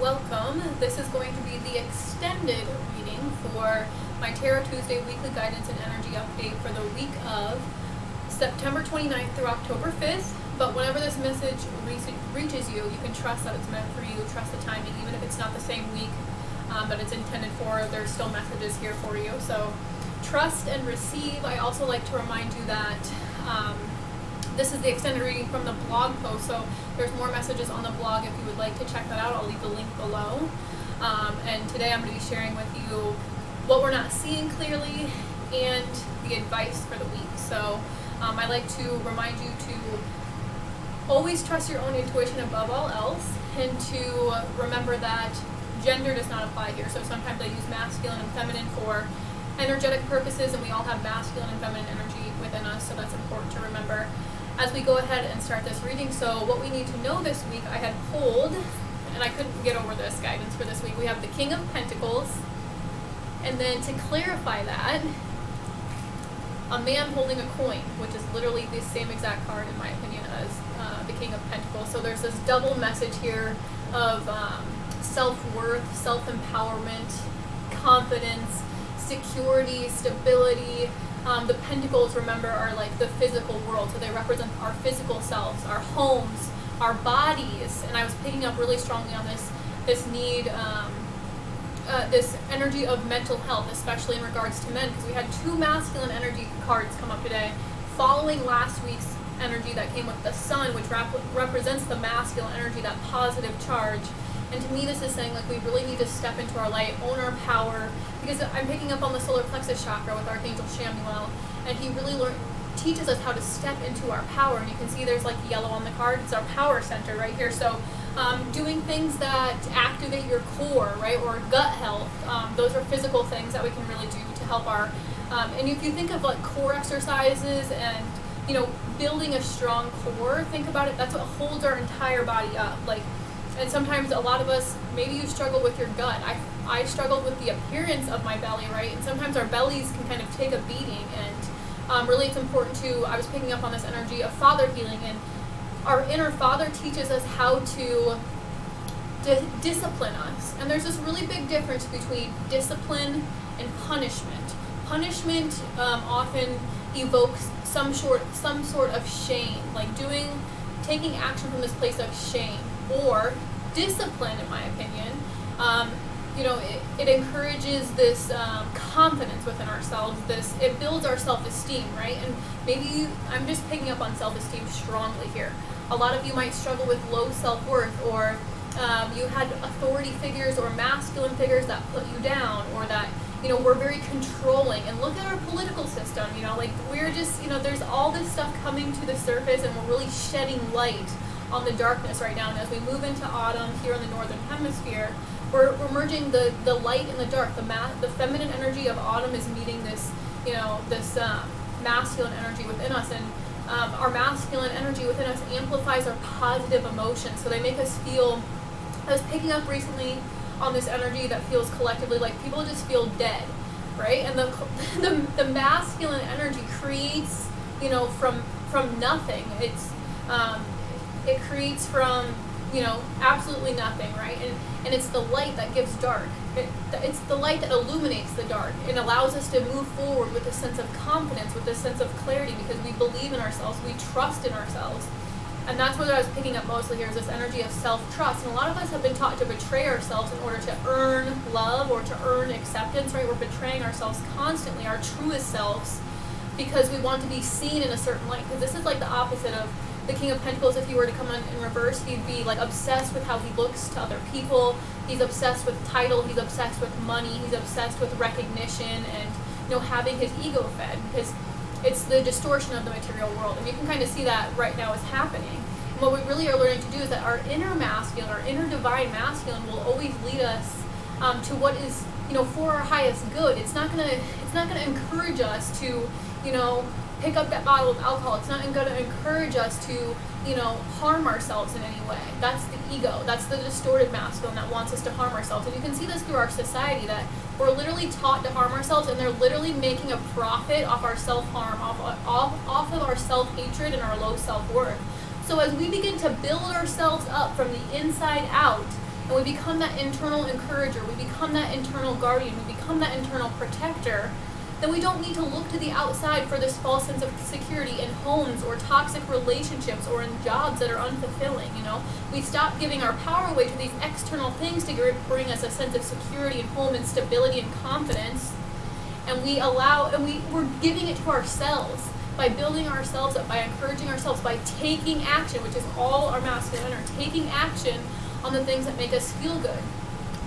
welcome. This is going to be the extended reading for my Tarot Tuesday weekly guidance and energy update for the week of September 29th through October 5th. But whenever this message reaches you, you can trust that it's meant for you, trust the timing, even if it's not the same week that it's intended for, there's still messages here for you. So trust and receive. I also like to remind you that this is the extended reading from the blog post, so there's more messages on the blog if you would like to check that out. I'll leave the link below. And today I'm going to be sharing with you what we're not seeing clearly and the advice for the week. So I like to remind you to always trust your own intuition above all else, and to remember that gender does not apply here. So sometimes I use masculine and feminine for energetic purposes, and we all have masculine and feminine energy within us, so that's important to remember as we go ahead and start this reading. So what we need to know this week, I had pulled, and I couldn't get over this guidance for this week. We have the King of Pentacles, and then to clarify that, a man holding a coin, which is literally the same exact card in my opinion as the King of Pentacles. So there's this double message here of self-worth, self-empowerment, confidence, security, stability. The pentacles, remember, are like the physical world, so they represent our physical selves, our homes, our bodies. And I was picking up really strongly on this need, this energy of mental health, especially in regards to men, because we had two masculine energy cards come up today, following last week's energy that came with the sun, which represents the masculine energy, that positive charge. And to me, this is saying, like, we really need to step into our light, own our power, because I'm picking up on the solar plexus chakra with Archangel Shamuel, and he really teaches us how to step into our power. And you can see there's like yellow on the card. It's our power center right here. So doing things that activate your core, right, or gut health, those are physical things that we can really do to help our, and if you think of like core exercises and, you know, building a strong core, think about it, that's what holds our entire body up. Like, and sometimes a lot of us, maybe you struggle with your gut. I struggled with the appearance of my belly, right? And sometimes our bellies can kind of take a beating, and really it's important to, I was picking up on this energy of father healing, and our inner father teaches us how to discipline us. And there's this really big difference between discipline and punishment. Punishment often evokes some sort of shame, like taking action from this place of shame. Or discipline, in my opinion, it encourages this confidence within ourselves. It builds our self-esteem, right? And maybe I'm just picking up on self-esteem strongly here. A lot of you might struggle with low self-worth, or you had authority figures or masculine figures that put you down, or that, we're very controlling. And look at our political system, like we're just, there's all this stuff coming to the surface, and we're really shedding light on the darkness right now. And as we move into autumn here in the northern hemisphere, we're merging the light and the dark. The feminine energy of autumn is meeting this, masculine energy within us, and our masculine energy within us amplifies our positive emotions. So they make us feel, I was picking up recently on this energy that feels collectively like people just feel dead, right? And the masculine energy creates, from nothing. It creates from, absolutely nothing, right? And it's the light that gives dark. It's the light that illuminates the dark and allows us to move forward with a sense of confidence, with a sense of clarity, because we believe in ourselves, we trust in ourselves. And that's what I was picking up mostly here, is this energy of self-trust. And a lot of us have been taught to betray ourselves in order to earn love or to earn acceptance, right? We're betraying ourselves constantly, our truest selves, because we want to be seen in a certain light. Because this is like the opposite of the King of Pentacles. If he were to come in reverse, he'd be like obsessed with how he looks to other people. He's obsessed with title. He's obsessed with money. He's obsessed with recognition and, having his ego fed, because it's the distortion of the material world. And you can kind of see that right now is happening. And what we really are learning to do is that our inner masculine, our inner divine masculine, will always lead us to what is, for our highest good. It's not gonna encourage us to, pick up that bottle of alcohol. It's not going to encourage us to, harm ourselves in any way. That's the ego. That's the distorted masculine that wants us to harm ourselves. And you can see this through our society, that we're literally taught to harm ourselves, and they're literally making a profit off our self-harm, off of our self-hatred and our low self-worth. So as we begin to build ourselves up from the inside out, and we become that internal encourager, we become that internal guardian, we become that internal protector, then we don't need to look to the outside for this false sense of security in homes or toxic relationships or in jobs that are unfulfilling, We stop giving our power away to these external things to bring us a sense of security and home and stability and confidence. And we're giving it to ourselves by building ourselves up, by encouraging ourselves, by taking action, which is all our masculine energy, taking action on the things that make us feel good,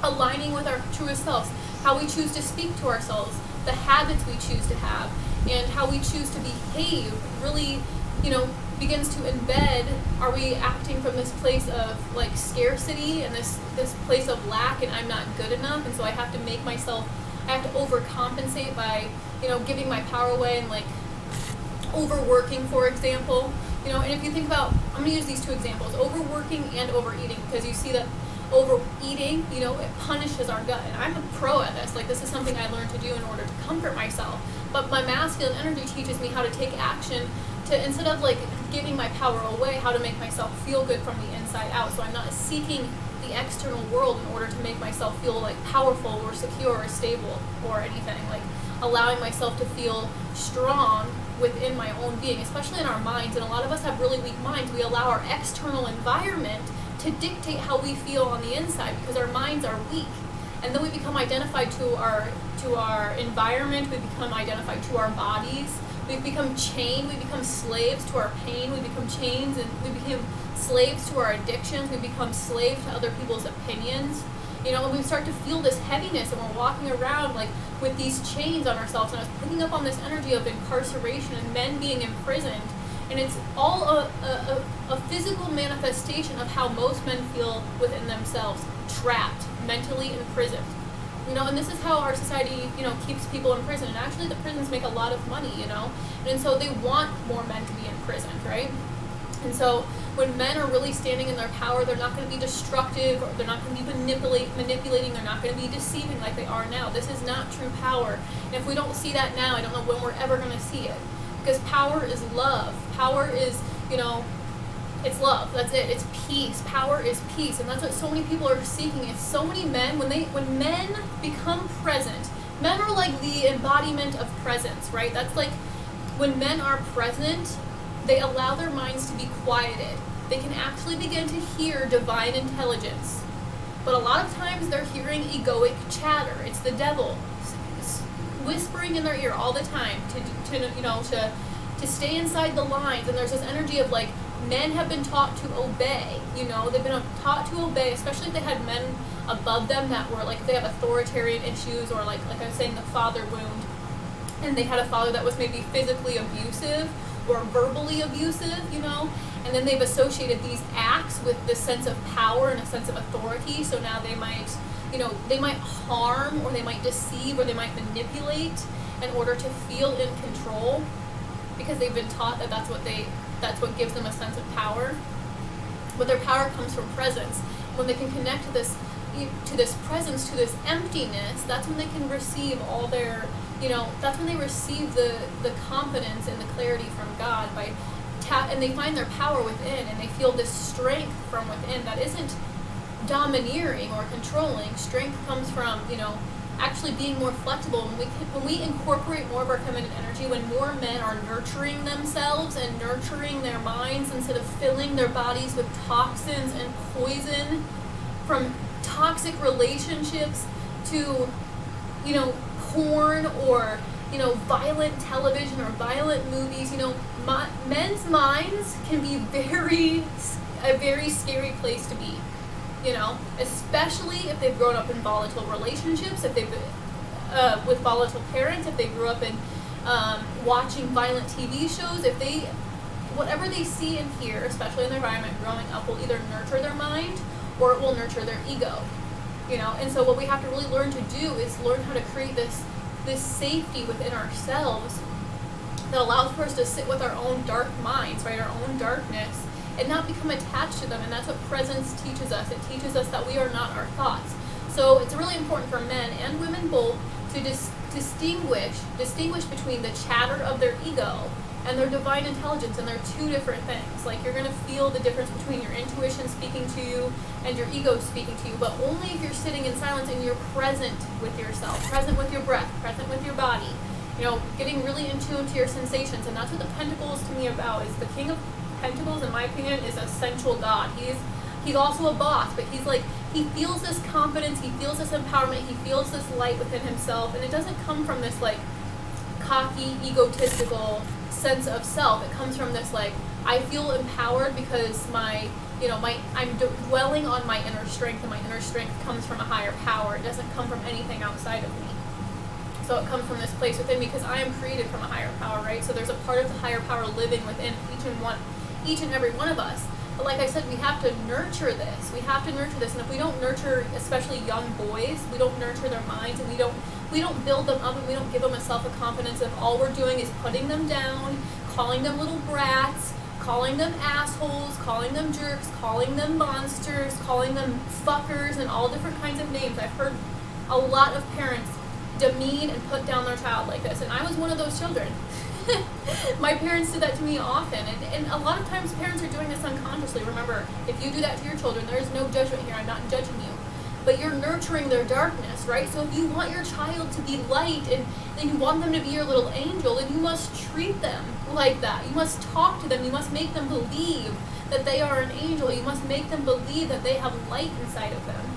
aligning with our truest selves, how we choose to speak to ourselves, the habits we choose to have, and how we choose to behave really, begins to embed, are we acting from this place of like scarcity and this place of lack and I'm not good enough, and so I have to overcompensate by, giving my power away and like overworking, for example, and if you think about, I'm going to use these two examples, overworking and overeating, because you see that overeating, it punishes our gut, and I'm a pro at this. Like, this is something I learned to do in order to comfort myself. But my masculine energy teaches me how to take action to, instead of like giving my power away, how to make myself feel good from the inside out. So I'm not seeking the external world in order to make myself feel like powerful or secure or stable or anything. Like allowing myself to feel strong within my own being, especially in our minds. And a lot of us have really weak minds. We allow our external environment to dictate how we feel on the inside because our minds are weak. And then we become identified to our environment, we become identified to our bodies, we become chained, we become slaves to our pain, we become chains and we become slaves to our addictions, we become slaves to other people's opinions. And we start to feel this heaviness and we're walking around like with these chains on ourselves. And I was picking up on this energy of incarceration and men being imprisoned. And it's all a physical manifestation of how most men feel within themselves, trapped, mentally imprisoned. And this is how our society, keeps people in prison. And actually the prisons make a lot of money, And so they want more men to be imprisoned, right? And so when men are really standing in their power, they're not going to be destructive, or they're not going to be manipulating, they're not going to be deceiving like they are now. This is not true power. And if we don't see that now, I don't know when we're ever going to see it. Because power is love. Power is, it's love. That's it. It's peace. Power is peace. And that's what so many people are seeking. It's so many men, when men become present, men are like the embodiment of presence, right? That's like when men are present, they allow their minds to be quieted. They can actually begin to hear divine intelligence. But a lot of times they're hearing egoic chatter. It's the devil whispering in their ear all the time to stay inside the lines. And there's this energy of like men have been taught to obey. They've been taught to obey, especially if they had men above them that were like, if they have authoritarian issues, or like I was saying, the father wound, and they had a father that was maybe physically abusive or verbally abusive, and then they've associated these acts with this sense of power and a sense of authority. So now they might harm, or they might deceive, or they might manipulate in order to feel in control, because they've been taught that that's what gives them a sense of power. But their power comes from presence. When they can connect to this presence, to this emptiness, that's when they can receive all their, that's when they receive the confidence and the clarity from God and they find their power within, and they feel this strength from within that isn't domineering or controlling. Strength comes from, actually being more flexible. When we incorporate more of our feminine energy, when more men are nurturing themselves and nurturing their minds instead of filling their bodies with toxins and poison, from toxic relationships to, porn or, violent television or violent movies, men's minds can be a very scary place to be. Especially if they've grown up in volatile relationships, if they've with volatile parents, if they grew up in watching violent TV shows, whatever they see and hear, especially in their environment growing up, will either nurture their mind or it will nurture their ego. And so what we have to really learn to do is learn how to create this safety within ourselves that allows for us to sit with our own dark minds, right, our own darkness, and not become attached to them. And that's what presence teaches us. It teaches us that we are not our thoughts. So it's really important for men and women both to distinguish between the chatter of their ego and they're divine intelligence, and they're two different things. Like, you're going to feel the difference between your intuition speaking to you and your ego speaking to you, but only if you're sitting in silence and you're present with yourself, present with your breath, present with your body, getting really in tune to your sensations. And that's what the Pentacles to me about is. The King of Pentacles, in my opinion, is a sensual god. He's also a boss, but he's like, he feels this confidence, he feels this empowerment, he feels this light within himself, and it doesn't come from this like cocky, egotistical sense of self. It comes from this like, I feel empowered because I'm dwelling on my inner strength, and my inner strength comes from a higher power. It doesn't come from anything outside of me. So it comes from this place within me because I am created from a higher power, right? So there's a part of the higher power living within each and every one of us. But like I said, we have to nurture this. We have to nurture this. And if we don't nurture, especially young boys, we don't nurture their minds, and we don't build them up, and we don't give them a self-confidence if all we're doing is putting them down, calling them little brats, calling them assholes, calling them jerks, calling them monsters, calling them fuckers, and all different kinds of names. I've heard a lot of parents demean and put down their child like this, and I was one of those children. My parents did that to me often, and a lot of times parents are doing this unconsciously. Remember, if you do that to your children, there is no judgment here. I'm not judging you, but you're nurturing their darkness, right? So if you want your child to be light, and you want them to be your little angel, then you must treat them like that. You must talk to them. You must make them believe that they are an angel. You must make them believe that they have light inside of them.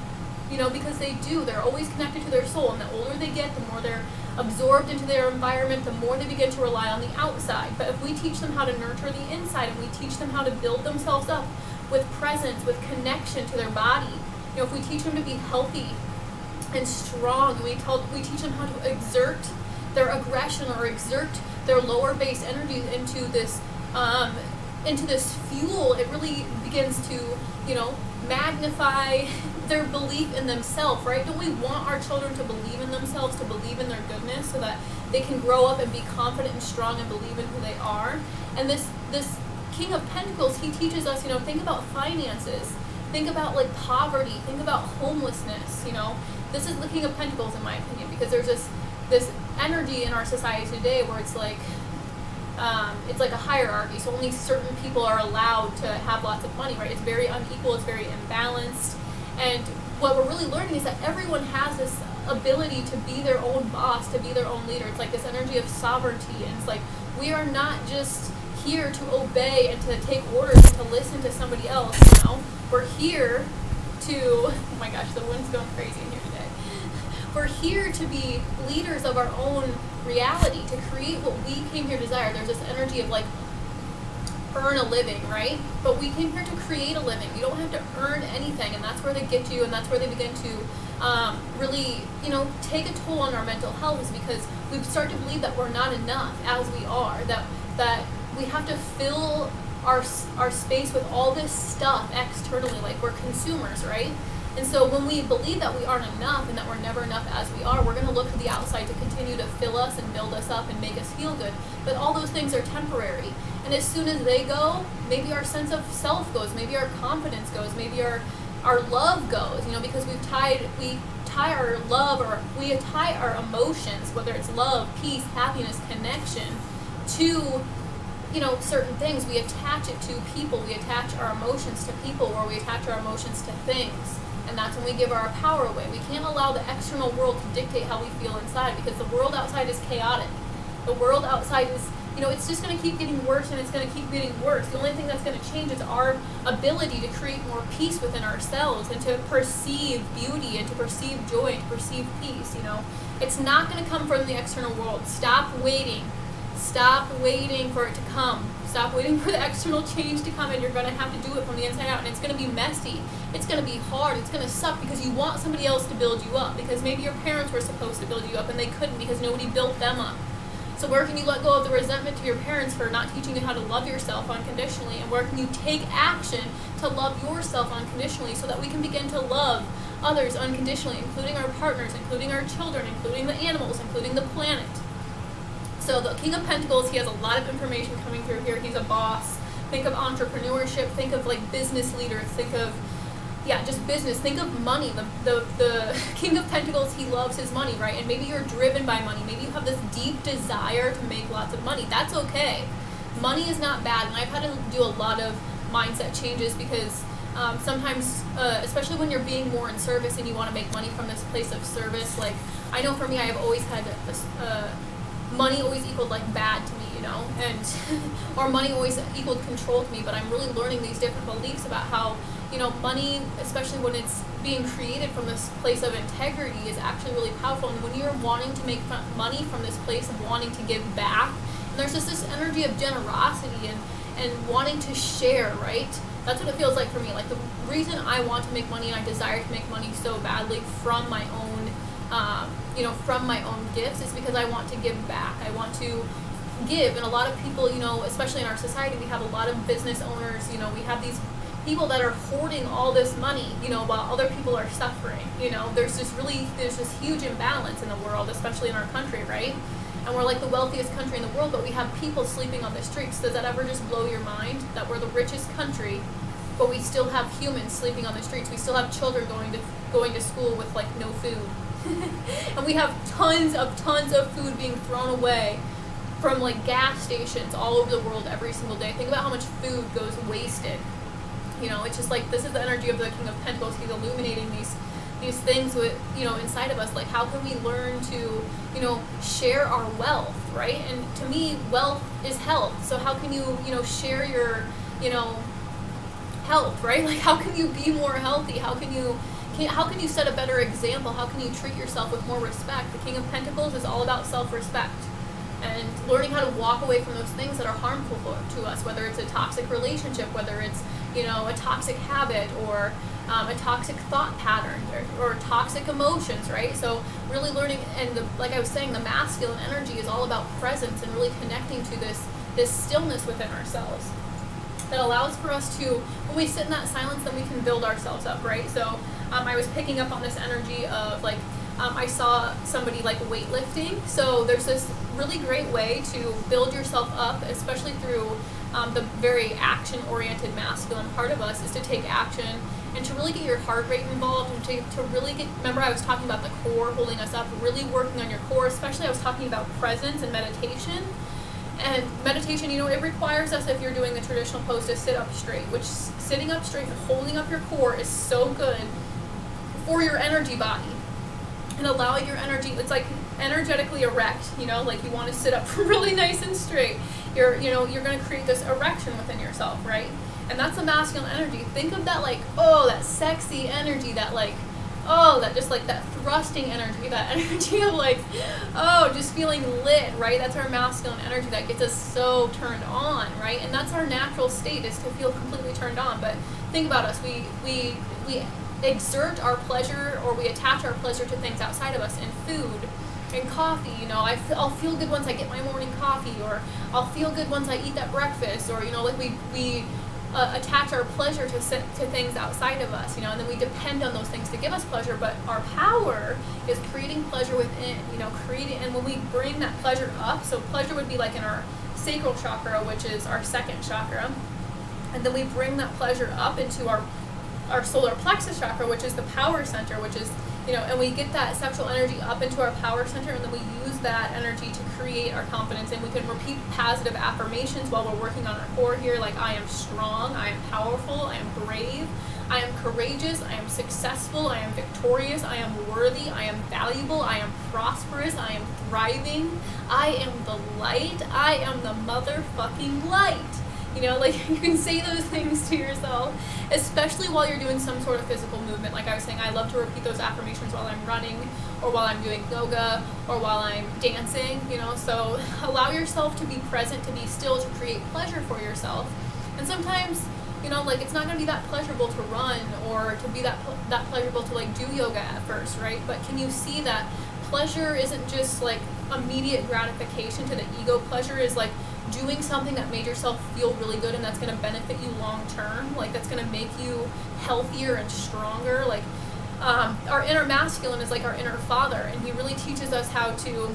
Because they do. They're always connected to their soul, and the older they get, the more they're absorbed into their environment, the more they begin to rely on the outside. But if we teach them how to nurture the inside, and we teach them how to build themselves up with presence, with connection to their body, if we teach them to be healthy and strong, and we teach them how to exert their aggression or exert their lower base energy into this fuel, it really begins to, magnify their belief in themselves, right? Don't we want our children to believe in themselves, to believe in their goodness, so that they can grow up and be confident and strong and believe in who they are? And this King of Pentacles, he teaches us, think about finances, think about like poverty, think about homelessness. This is the King of Pentacles, in my opinion, because there's this energy in our society today where it's like a hierarchy, so only certain people are allowed to have lots of money, right? It's very unequal, it's very imbalanced, and what we're really learning is that everyone has this ability to be their own boss, to be their own leader. It's like this energy of sovereignty, and it's like we are not just here to obey and to take orders and to listen to somebody else, We're here to, oh my gosh, the wind's going crazy in here today. We're here to be leaders of our own reality, to create what we came here to desire. There's this energy of like earn a living, right? But we came here to create a living. You don't have to earn anything, and that's where they get you, and that's where they begin to really, take a toll on our mental health, is because we start to believe that we're not enough as we are, that we have to fill our space with all this stuff externally, like we're consumers, right? And so when we believe that we aren't enough and that we're never enough as we are, we're going to look to the outside to continue to fill us and build us up and make us feel good. But all those things are temporary. And as soon as they go, maybe our sense of self goes, maybe our confidence goes, maybe our love goes, because we tie our love, or we tie our emotions, whether it's love, peace, happiness, connection, to certain things. We attach it to people. We attach our emotions to people, or we attach our emotions to things. And that's when we give our power away. We can't allow the external world to dictate how we feel inside, because the world outside is chaotic. The world outside is, it's just going to keep getting worse, and it's going to keep getting worse. The only thing that's going to change is our ability to create more peace within ourselves, and to perceive beauty, and to perceive joy, and to perceive peace. It's not going to come from the external world. Stop waiting. Stop waiting for it to come. Stop waiting for the external change to come, and you're going to have to do it from the inside out, and it's going to be messy. It's going to be hard. It's going to suck, because you want somebody else to build you up, because maybe your parents were supposed to build you up and they couldn't because nobody built them up. So where can you let go of the resentment to your parents for not teaching you how to love yourself unconditionally, and where can you take action to love yourself unconditionally, so that we can begin to love others unconditionally, including our partners, including our children, including the animals, including the planet. So the King of Pentacles, he has a lot of information coming through here. He's a boss. Think of entrepreneurship. Think of like business leaders. Think of, just business. Think of money. The King of Pentacles, he loves his money, right? And maybe you're driven by money. Maybe you have this deep desire to make lots of money. That's okay. money is not bad, and I've had to do a lot of mindset changes because sometimes, especially when you're being more in service and you want to make money from this place of service, like I know for me, I have always had money always equaled like bad to me, you know, and or money always equaled control to me. But I'm really learning these different beliefs about how, you know, money, especially when it's being created from this place of integrity, is actually really powerful. And when you're wanting to make money from this place of wanting to give back, and there's just this energy of generosity and wanting to share, right? That's what it feels like for me. Like the reason I want to make money and I desire to make money so badly from my own, from my own gifts is because I want to give back. I want to give. And a lot of people, you know, especially in our society, we have a lot of business owners, you know, we have these people that are hoarding all this money, you know, while other people are suffering. You know, there's this huge imbalance in the world, especially in our country, right? And we're like the wealthiest country in the world, but we have people sleeping on the streets. Does that ever just blow your mind that we're the richest country, but we still have humans sleeping on the streets? We still have children going to school with like no food. And we have tons of food being thrown away from like gas stations all over the world every single day. Think about how much food goes wasted. You know, it's just like, this is the energy of the King of Pentacles. He's illuminating these things with, you know, inside of us. Like, how can we learn to, you know, share our wealth, right? And to me, wealth is health. So how can you, you know, share your, you know, health, right? Like, how can you be more healthy? How can you set a better example? How can you treat yourself with more respect? The King of Pentacles is all about self-respect and learning how to walk away from those things that are harmful to us, whether it's a toxic relationship, whether it's, you know, a toxic habit, or a toxic thought pattern, or toxic emotions, right? So really learning, and like I was saying, the masculine energy is all about presence and really connecting to this stillness within ourselves that allows for us to, when we sit in that silence, then we can build ourselves up, right? So I was picking up on this energy of like, I saw somebody like weightlifting. So there's this really great way to build yourself up, especially through the very action-oriented masculine part of us, is to take action and to really get your heart rate involved, and to really get, remember I was talking about the core holding us up, really working on your core, especially I was talking about presence and meditation. And meditation, you know, it requires us, if you're doing the traditional pose, to sit up straight, which sitting up straight and holding up your core is so good for your energy body. And allowing your energy, it's like energetically erect, you know, like you want to sit up really nice and straight. You're going to create this erection within yourself, right? And that's the masculine energy. Think of that like, oh, that sexy energy, that like, oh, that just like that thrusting energy, that energy of like, oh, just feeling lit, right? That's our masculine energy that gets us so turned on, right? And that's our natural state, is to feel completely turned on. But think about us, we exert our pleasure, or we attach our pleasure to things outside of us, in food, in coffee. You know, I'll feel good once I get my morning coffee, or I'll feel good once I eat that breakfast, or, you know, like we attach our pleasure to things outside of us, you know, and then we depend on those things to give us pleasure. But our power is creating pleasure within, you know, and when we bring that pleasure up, so pleasure would be like in our sacral chakra, which is our second chakra, and then we bring that pleasure up into our solar plexus chakra, which is the power center, which is, you know, and we get that sexual energy up into our power center, and then we use that energy to create our confidence. And we can repeat positive affirmations while we're working on our core here, like, I am strong, I am powerful, I am brave, I am courageous, I am successful, I am victorious, I am worthy, I am valuable, I am prosperous, I am thriving, I am the light, I am the motherfucking light. You know, like, you can say those things to yourself, especially while you're doing some sort of physical movement. Like I was saying, I love to repeat those affirmations while I'm running, or while I'm doing yoga, or while I'm dancing, you know. So allow yourself to be present, to be still, to create pleasure for yourself. And sometimes, you know, like, it's not going to be that pleasurable to run, or to be that pleasurable to like do yoga at first, right? But can you see that pleasure isn't just like immediate gratification to the ego? Pleasure is like doing something that made yourself feel really good, and that's going to benefit you long term, like that's going to make you healthier and stronger. Like, our inner masculine is like our inner father, and he really teaches us how to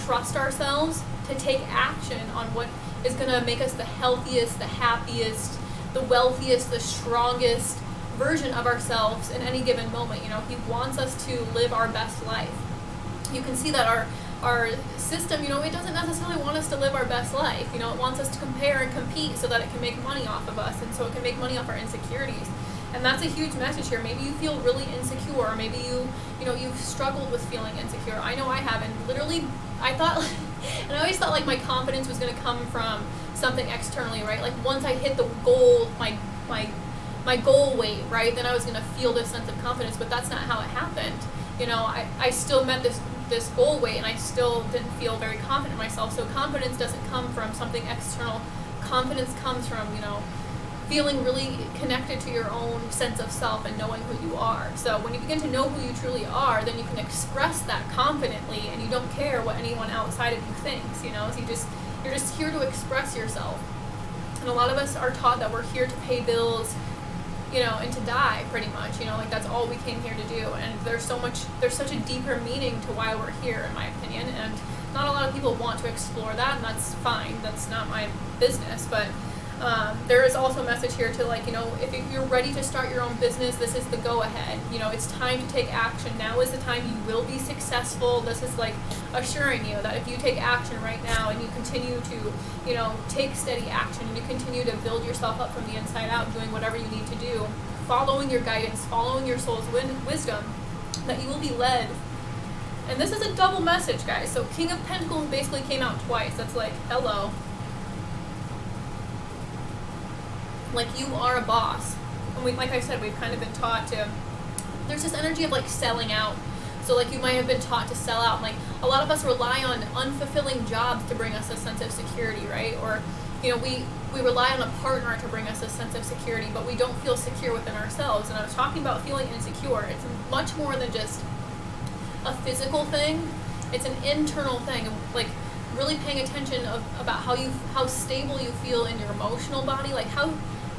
trust ourselves, to take action on what is going to make us the healthiest, the happiest, the wealthiest, the strongest version of ourselves in any given moment. You know, he wants us to live our best life. You can see that our system, it doesn't necessarily want us to live our best life. It wants us to compare and compete so that it can make money off of us, and so it can make money off our insecurities. And that's a huge message here. Maybe you feel really insecure, or maybe you've struggled with feeling insecure. I know I have, and literally I thought, and I always thought like my confidence was going to come from something externally, right? Like once I hit the goal, my goal weight, right, then I was going to feel this sense of confidence, but that's not how it happened. I still met this goal weight, and I still didn't feel very confident in myself. So confidence doesn't come from something external. Confidence comes from, feeling really connected to your own sense of self and knowing who you are. So when you begin to know who you truly are, then you can express that confidently, and you don't care what anyone outside of you thinks, so you're just here to express yourself. And a lot of us are taught that we're here to pay bills, and to die, pretty much, like that's all we came here to do. And there's such a deeper meaning to why we're here, in my opinion, and not a lot of people want to explore that, and that's fine. That's not my business, but there is also a message here to if you're ready to start your own business, this is the go-ahead. It's time to take action. Now is the time you will be successful. This is assuring you that if you take action right now and you continue to, take steady action, and you continue to build yourself up from the inside out, doing whatever you need to do, following your guidance, following your soul's wisdom, that you will be led. And this is a double message, guys. So King of Pentacles basically came out twice. That's hello. You are a boss. And like I said, we've kind of been taught to, there's this energy of selling out. So you might have been taught to sell out. A lot of us rely on unfulfilling jobs to bring us a sense of security, right? Or, we rely on a partner to bring us a sense of security, but we don't feel secure within ourselves. And I was talking about feeling insecure. It's much more than just a physical thing. It's an internal thing. Really paying attention about how stable you feel in your emotional body.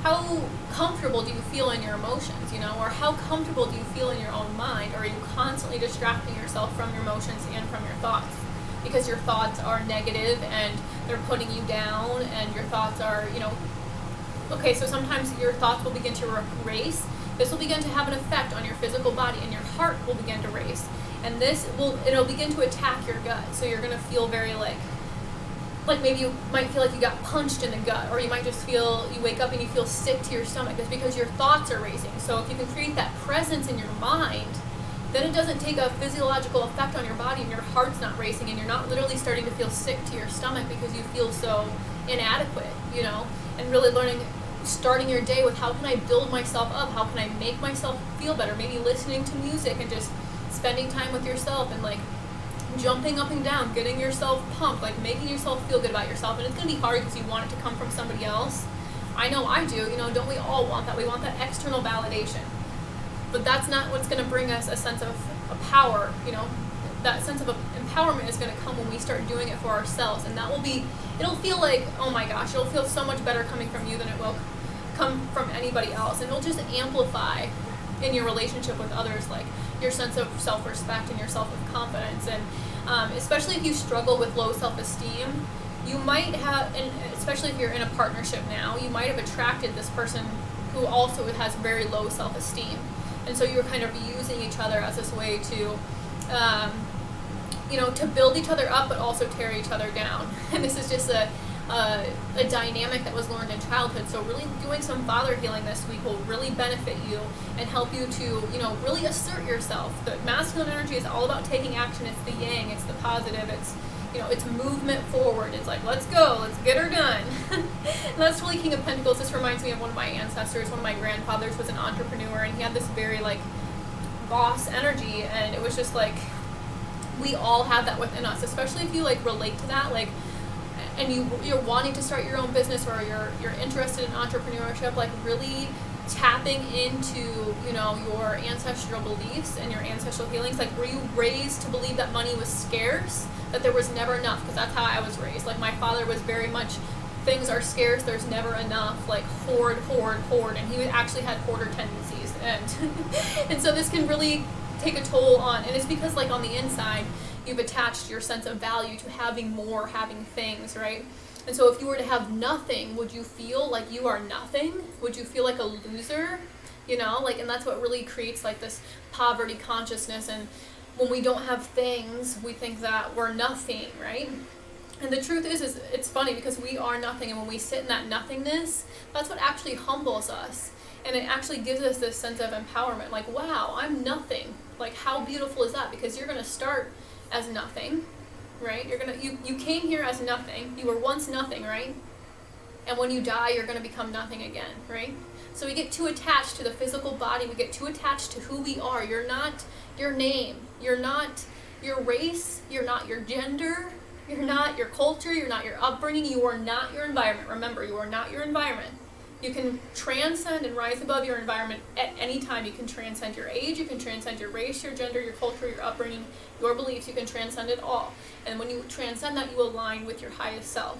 How comfortable do you feel in your emotions, or how comfortable do you feel in your own mind? Or are you constantly distracting yourself from your emotions and from your thoughts? Because your thoughts are negative and they're putting you down, and your thoughts are, okay, so sometimes your thoughts will begin to race. This will begin to have an effect on your physical body, and your heart will begin to race. And it'll begin to attack your gut. So you're going to feel very maybe you might feel like you got punched in the gut, or you might just feel, you wake up and you feel sick to your stomach. That's because your thoughts are racing. So if you can create that presence in your mind, then it doesn't take a physiological effect on your body, and your heart's not racing, and you're not literally starting to feel sick to your stomach because you feel so inadequate, and really starting your day with, how can I build myself up? How can I make myself feel better? Maybe listening to music and just spending time with yourself, and jumping up and down, getting yourself pumped, making yourself feel good about yourself. And it's going to be hard because you want it to come from somebody else. I know I do, don't we all want that? We want that external validation. But that's not what's going to bring us a sense of power, That sense of empowerment is going to come when we start doing it for ourselves. And it'll feel oh my gosh, it'll feel so much better coming from you than it will come from anybody else. And it'll just amplify in your relationship with others, your sense of self-respect and your self-confidence. And especially if you struggle with low self-esteem, you might have, and especially if you're in a partnership now, you might have attracted this person who also has very low self-esteem. And so you're kind of using each other as this way to, to build each other up, but also tear each other down. And this is just a dynamic that was learned in childhood. So really doing some father healing this week will really benefit you and help you to, really assert yourself. The masculine energy is all about taking action. It's the yang, it's the positive, it's, it's movement forward. It's let's go, let's get her done. And that's really King of Pentacles. This reminds me of one of my ancestors. One of my grandfathers was an entrepreneur, and he had this very boss energy, and it was just we all have that within us, especially if you relate to that, and you're wanting to start your own business, or you're interested in entrepreneurship, really tapping into, your ancestral beliefs and your ancestral healings. Were you raised to believe that money was scarce, that there was never enough? Because that's how I was raised. My father was very much, things are scarce, there's never enough, hoard, and he actually had hoarder tendencies, and so this can really take a toll on, and it's because on the inside, you've attached your sense of value to having more, having things, right? And so if you were to have nothing, would you feel like you are nothing? Would you feel like a loser? And that's what really creates this poverty consciousness. And when we don't have things, we think that we're nothing, right? And the truth is it's funny because we are nothing, and when we sit in that nothingness, that's what actually humbles us. And it actually gives us this sense of empowerment, like, wow, I'm nothing. Like, how beautiful is that? Because you're going to start as nothing, right? You came here as nothing. You were once nothing, right? And when you die, you're going to become nothing again, right? So we get too attached to the physical body. We get too attached to who we are. You're not your name. You're not your race. You're not your gender. You're not your culture. You're not your upbringing. You are not your environment. Remember, you are not your environment. You can transcend and rise above your environment at any time. You can transcend your age. You can transcend your race, your gender, your culture, your upbringing, your beliefs. You can transcend it all. And when you transcend that, you align with your highest self.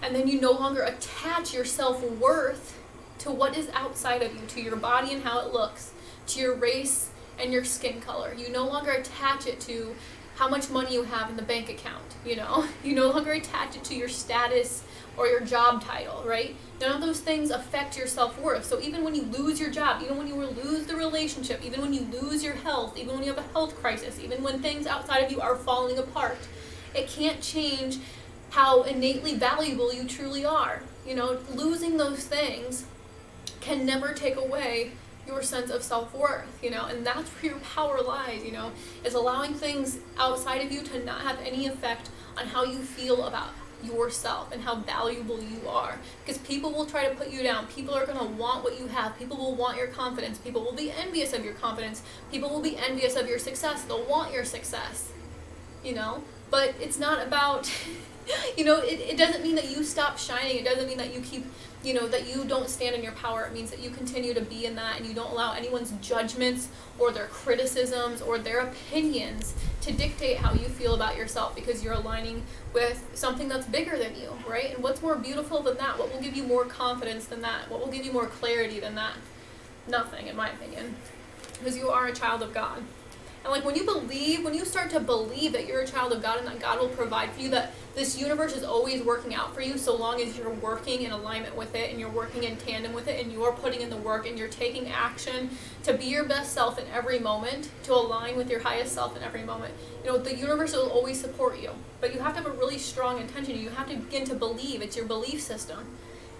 And then you no longer attach your self-worth to what is outside of you, to your body and how it looks, to your race and your skin color. You no longer attach it to how much money you have in the bank account, you know? You no longer attach it to your status or your job title, right? None of those things affect your self-worth. So even when you lose your job, even when you lose the relationship, even when you lose your health, even when you have a health crisis, even when things outside of you are falling apart, it can't change how innately valuable you truly are. You know, losing those things can never take away your sense of self-worth, you know, and that's where your power lies, you know, is allowing things outside of you to not have any effect on how you feel about yourself and how valuable you are. Because people will try to put you down. People are going to want what you have. People will want your confidence. People will be envious of your confidence. People will be envious of your success. They'll want your success, you know, but it's not about you know, it doesn't mean that you stop shining. It doesn't mean that you keep, you know, that you don't stand in your power. It means that you continue to be in that, and you don't allow anyone's judgments or their criticisms or their opinions to dictate how you feel about yourself, because you're aligning with something that's bigger than you, right? And what's more beautiful than that? What will give you more confidence than that? What will give you more clarity than that? Nothing, in my opinion, because you are a child of God. And like when you start to believe that you're a child of God and that God will provide for you, that this universe is always working out for you so long as you're working in alignment with it and you're working in tandem with it and you're putting in the work and you're taking action to be your best self in every moment, to align with your highest self in every moment. You know, the universe will always support you, but you have to have a really strong intention. You have to begin to believe. It's your belief system.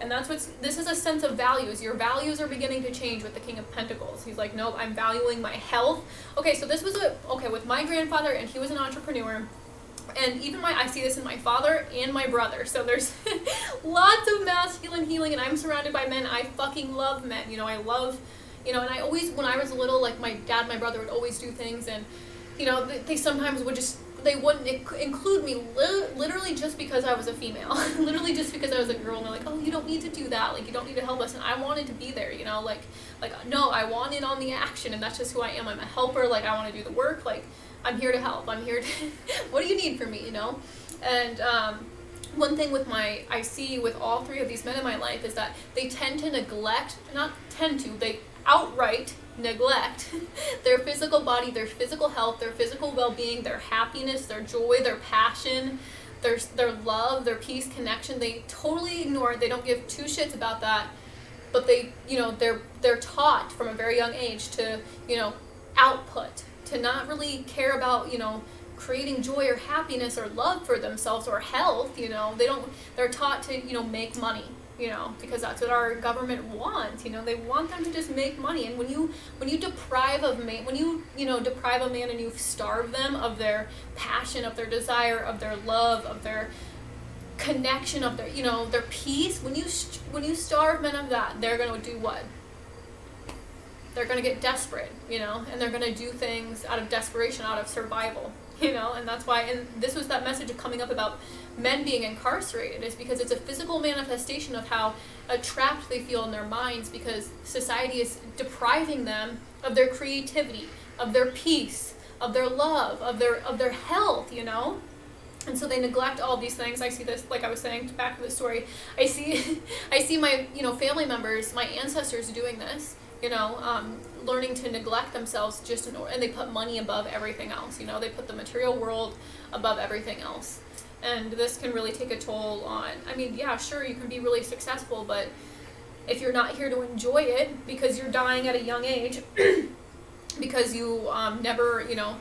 And this is a sense of values. Your values are beginning to change with the King of Pentacles. He's like, nope, I'm valuing my health. Okay, so this was with my grandfather, and he was an entrepreneur. And even I see this in my father and my brother. So there's lots of masculine healing, and I'm surrounded by men. I fucking love men. You know, I love, you know, and I always, when I was little, like my dad and my brother would always do things, and, you know, they sometimes would just, they wouldn't include me literally just because I was a female. Literally just because I was a girl, and they're like, oh, you don't need to do that, like you don't need to help us. And I wanted to be there, you know, like no, I want in on the action, and that's just who I am. I'm a helper. Like, I want to do the work. Like, I'm here to help. I'm here to what do you need from me, you know? And one thing I see with all three of these men in my life is that they tend to they outright neglect their physical body, their physical health, their physical well-being, their happiness, their joy, their passion, their love, their peace, connection. They totally ignore it. They don't give two shits about that. But they, you know, they're taught from a very young age to, you know, output, to not really care about, you know, creating joy or happiness or love for themselves or health. You know, they're taught to, you know, make money. You know, because that's what our government wants. You know, they want them to just make money. And when you deprive a man and you starve them of their passion, of their desire, of their love, of their connection, of their, you know, their peace, when you starve men of that, they're going to do what? They're going to get desperate, you know, and they're going to do things out of desperation, out of survival, you know. And that's why, and this was that message coming up about men being incarcerated, is because it's a physical manifestation of how trapped they feel in their minds, because society is depriving them of their creativity, of their peace, of their love, of their health, you know. And so they neglect all these things. I see this, like I was saying, back to the story, I see my, you know, family members, my ancestors doing this, you know, learning to neglect themselves and they put money above everything else, you know. They put the material world above everything else. And this can really take a toll on, I mean, yeah, sure, you can be really successful, but if you're not here to enjoy it because you're dying at a young age, because you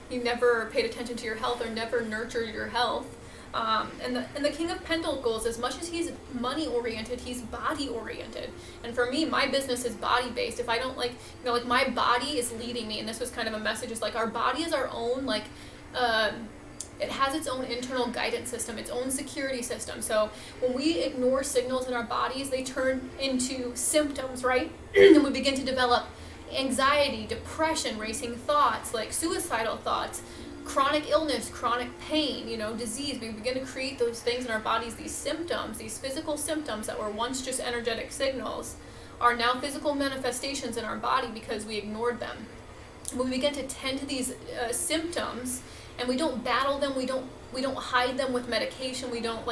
you never paid attention to your health or never nurtured your health. And the King of Pentacles, as much as he's money oriented, he's body oriented. And for me, my business is body based. If I don't like my body is leading me, and this was kind of a message, is like our body is our own, it has its own internal guidance system, its own security system. So when we ignore signals in our bodies, they turn into symptoms, right? And we begin to develop anxiety, depression, racing thoughts, like suicidal thoughts, chronic illness, chronic pain, disease. We begin to create those things in our bodies, these symptoms, these physical symptoms that were once just energetic signals are now physical manifestations in our body because we ignored them. When we begin to tend to these symptoms, and we don't battle them, we don't hide them with medication, we don't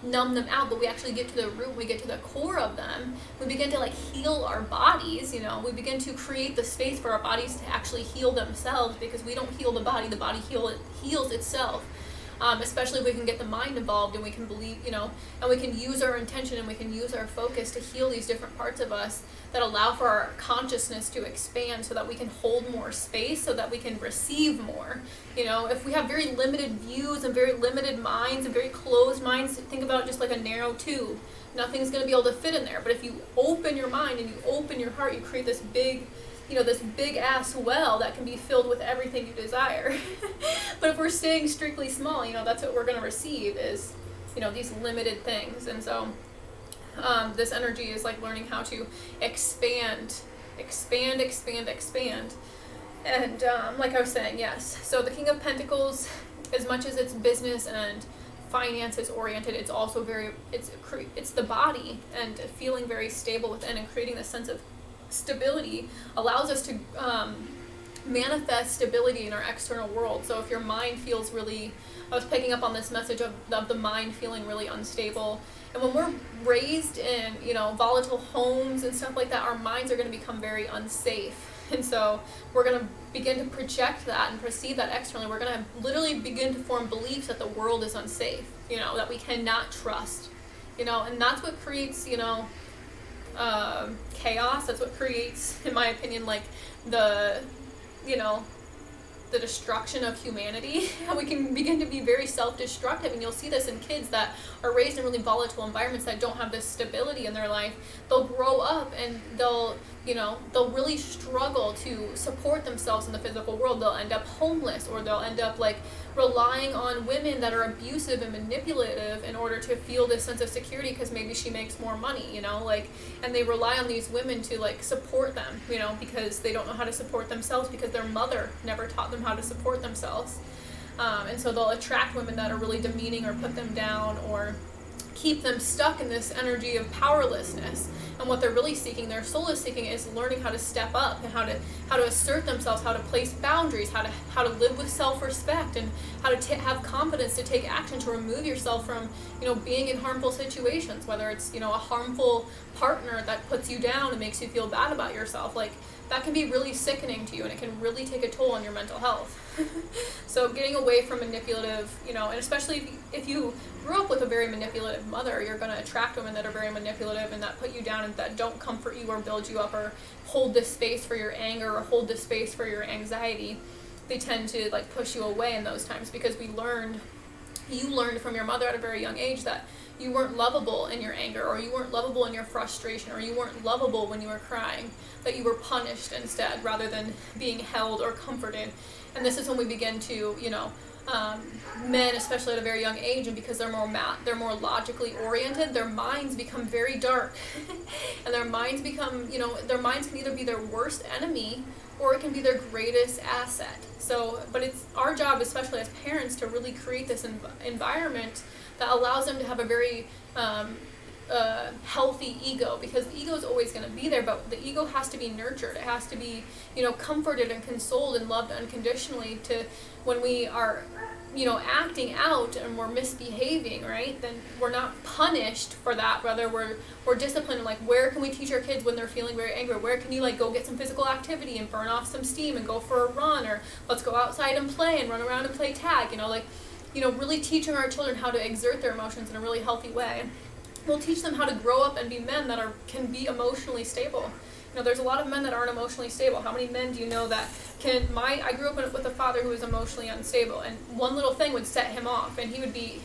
numb them out, but we actually get to the root, we get to the core of them, we begin to heal our bodies, we begin to create the space for our bodies to actually heal themselves, because we don't heal the body heals itself. Especially if we can get the mind involved, and we can believe, and we can use our intention and we can use our focus to heal these different parts of us that allow for our consciousness to expand so that we can hold more space, so that we can receive more. If we have very limited views and very limited minds and very closed minds, think about it just like a narrow tube. Nothing's going to be able to fit in there. But if you open your mind and you open your heart, you create this big ass well that can be filled with everything you desire. But if we're staying strictly small, that's what we're going to receive is, these limited things. And so this energy is learning how to expand. And like I was saying, yes. So the King of Pentacles, as much as it's business and finances oriented, it's also it's the body, and feeling very stable within and creating this sense of stability allows us to manifest stability in our external world. So if your mind feels really, I was picking up on this message of the mind feeling really unstable, and when we're raised in volatile homes and stuff like that, our minds are going to become very unsafe. And so we're going to begin to project that and perceive that externally. We're going to literally begin to form beliefs that the world is unsafe, that we cannot trust, and that's what creates chaos. That's what creates, in my opinion, the destruction of humanity. And we can begin to be very self-destructive, and you'll see this in kids that are raised in really volatile environments that don't have this stability in their life. They'll grow up and they'll really struggle to support themselves in the physical world. They'll end up homeless, or they'll end up relying on women that are abusive and manipulative in order to feel this sense of security, because maybe she makes more money, and they rely on these women to support them, because they don't know how to support themselves, because their mother never taught them how to support themselves. And so they'll attract women that are really demeaning or put them down or keep them stuck in this energy of powerlessness. And what they're really seeking, their soul is seeking, is learning how to step up and how to assert themselves, how to place boundaries, how to live with self-respect, and how to have confidence to take action to remove yourself from being in harmful situations, whether it's a harmful partner that puts you down and makes you feel bad about yourself. That can be really sickening to you, and it can really take a toll on your mental health. So getting away from manipulative, and especially if you grew up with a very manipulative mother, you're going to attract women that are very manipulative and that put you down and that don't comfort you or build you up or hold this space for your anger or hold this space for your anxiety. They tend to push you away in those times, because you learned from your mother at a very young age that you weren't lovable in your anger, or you weren't lovable in your frustration, or you weren't lovable when you were crying, that you were punished instead rather than being held or comforted. And this is when we begin to, men, especially at a very young age, and because they're more logically oriented, their minds become very dark. And their minds become, their minds can either be their worst enemy or it can be their greatest asset. So, but it's our job, especially as parents, to really create this environment that allows them to have a very healthy ego, because the ego is always going to be there, but the ego has to be nurtured. It has to be, comforted and consoled and loved unconditionally, to when we are, acting out and we're misbehaving, right? Then we're not punished for that. Rather, we're disciplined. Where can we teach our kids when they're feeling very angry? Where can you go get some physical activity and burn off some steam and go for a run, or let's go outside and play and run around and play tag, really teaching our children how to exert their emotions in a really healthy way. We'll teach them how to grow up and be men that can be emotionally stable. You know, there's a lot of men that aren't emotionally stable. How many men do you know that I grew up with a father who was emotionally unstable, and one little thing would set him off, and he would be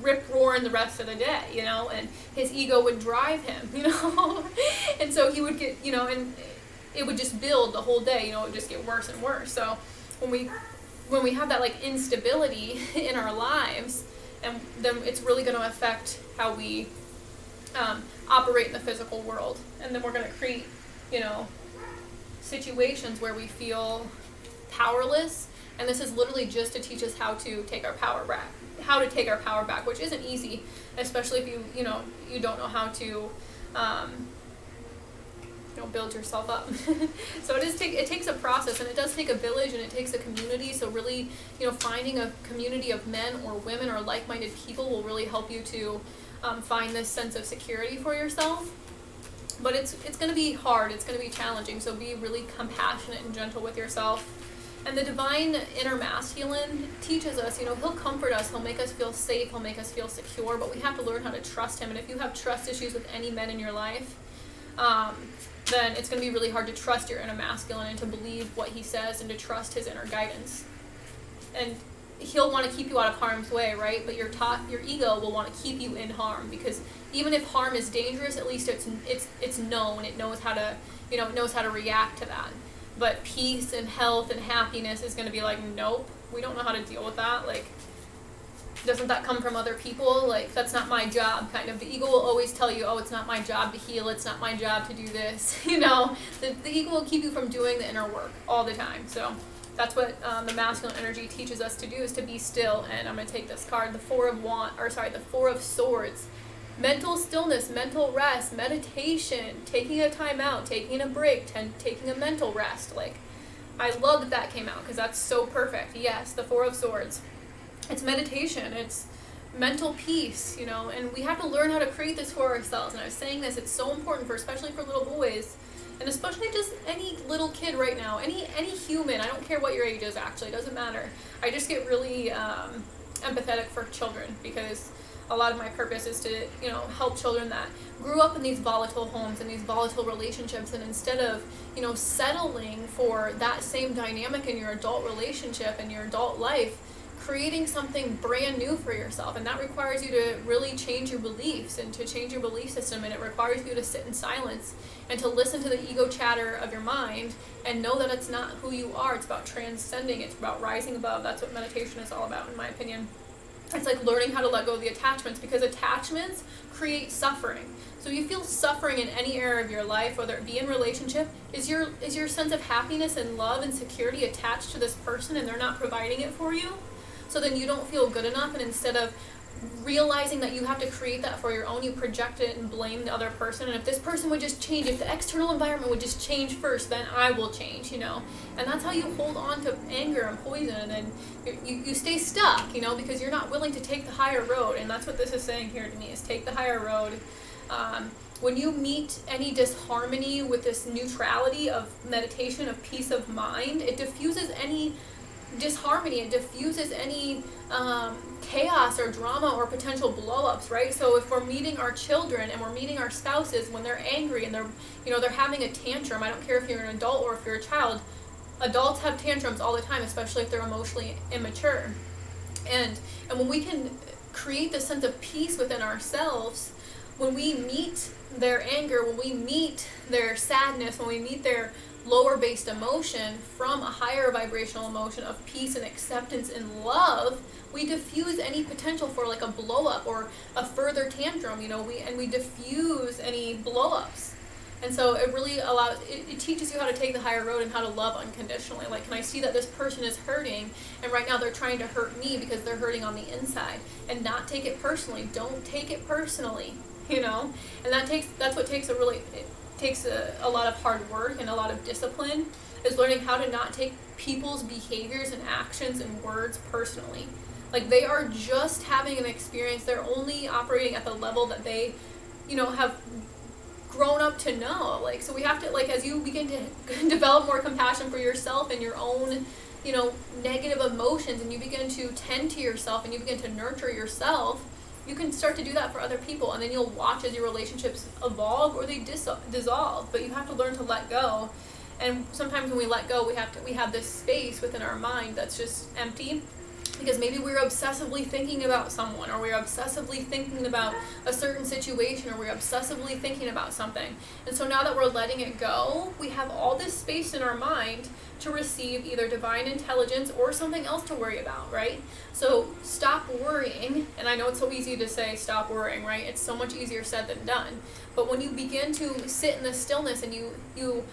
rip-roaring the rest of the day, you know, and his ego would drive him, you know, and so he would get, you know, and it would just build the whole day, you know, it would just get worse and worse. So when we have that, like, instability in our lives, and then it's really going to affect how we operate in the physical world, and then we're going to create, you know, situations where we feel powerless. And this is literally just to teach us how to take our power back, which isn't easy, especially if you don't know how to build yourself up. So it takes a process, and it does take a village, and it takes a community. So really, you know, finding a community of men or women or like-minded people will really help you to find this sense of security for yourself. But it's going to be hard. It's going to be challenging. So be really compassionate and gentle with yourself. And the divine inner masculine teaches us, you know, he'll comfort us, he'll make us feel safe, he'll make us feel secure, but we have to learn how to trust him. And if you have trust issues with any men in your life, then it's going to be really hard to trust your inner masculine and to believe what he says and to trust his inner guidance. And he'll want to keep you out of harm's way, right? But your ego will want to keep you in harm, because even if harm is dangerous, at least it's known. It knows how to, you know, it knows how to react to that. But peace and health and happiness is going to be like, nope, we don't know how to deal with that. Like, doesn't that come from other people? Like, that's not my job, kind of. The ego will always tell you, oh, it's not my job to heal, it's not my job to do this. You know, the ego will keep you from doing the inner work all the time. So that's what the masculine energy teaches us to do, is to be still. And I'm going to take this card, the Four of Swords. Mental stillness, mental rest, meditation, taking a time out, taking a break, taking a mental rest. Like, I love that came out, because that's so perfect. Yes, the Four of Swords. It's meditation, it's mental peace, you know, and we have to learn how to create this for ourselves. And I was saying this, it's so important especially for little boys, and especially just any little kid right now, any human. I don't care what your age is, actually, it doesn't matter. I just get really empathetic for children, because a lot of my purpose is to, you know, help children that grew up in these volatile homes and these volatile relationships, and instead of, you know, settling for that same dynamic in your adult relationship and your adult life, creating something brand new for yourself. And that requires you to really change your beliefs and to change your belief system, and it requires you to sit in silence and to listen to the ego chatter of your mind and know that it's not who you are. It's about transcending, it's about rising above. That's what meditation is all about, in my opinion. It's like learning how to let go of the attachments, because attachments create suffering. So you feel suffering in any area of your life, whether it be in relationship. Is your sense of happiness and love and security attached to this person and they're not providing it for you? So then you don't feel good enough, and instead of realizing that you have to create that for your own, you project it and blame the other person. And if this person would just change, if the external environment would just change first, then I will change, you know. And that's how you hold on to anger and poison, and you stay stuck, you know, because you're not willing to take the higher road. And that's what this is saying here to me, is take the higher road. When you meet any disharmony with this neutrality of meditation, of peace of mind, it diffuses any disharmony, it diffuses any chaos or drama or potential blow-ups, right? So if we're meeting our children and we're meeting our spouses when they're angry and they're having a tantrum, I don't care if you're an adult or if you're a child, adults have tantrums all the time, especially if they're emotionally immature. And when we can create this sense of peace within ourselves, when we meet their anger, when we meet their sadness, when we meet their lower based emotion from a higher vibrational emotion of peace and acceptance and love, we diffuse any potential for like a blow up or a further tantrum, you know, we diffuse any blow ups. And so it really it teaches you how to take the higher road and how to love unconditionally. Like, can I see that this person is hurting, and right now they're trying to hurt me because they're hurting on the inside, and not take it personally. Don't take it personally, you know. And that's what takes a lot of hard work and a lot of discipline, is learning how to not take people's behaviors and actions and words personally. Like, they are just having an experience. They're only operating at the level that they, you know, have grown up to know. Like, so we have to, like, as you begin to develop more compassion for yourself and your own, you know, negative emotions, and you begin to tend to yourself and you begin to nurture yourself, you can start to do that for other people, and then you'll watch as your relationships evolve or they dissolve. But you have to learn to let go. And sometimes when we let go, we have this space within our mind that's just empty, because maybe we're obsessively thinking about someone, or we're obsessively thinking about a certain situation, or we're obsessively thinking about something. And so now that we're letting it go, we have all this space in our mind to receive either divine intelligence or something else to worry about, right? So stop worrying. And I know it's so easy to say stop worrying, right? It's so much easier said than done. But when you begin to sit in the stillness and you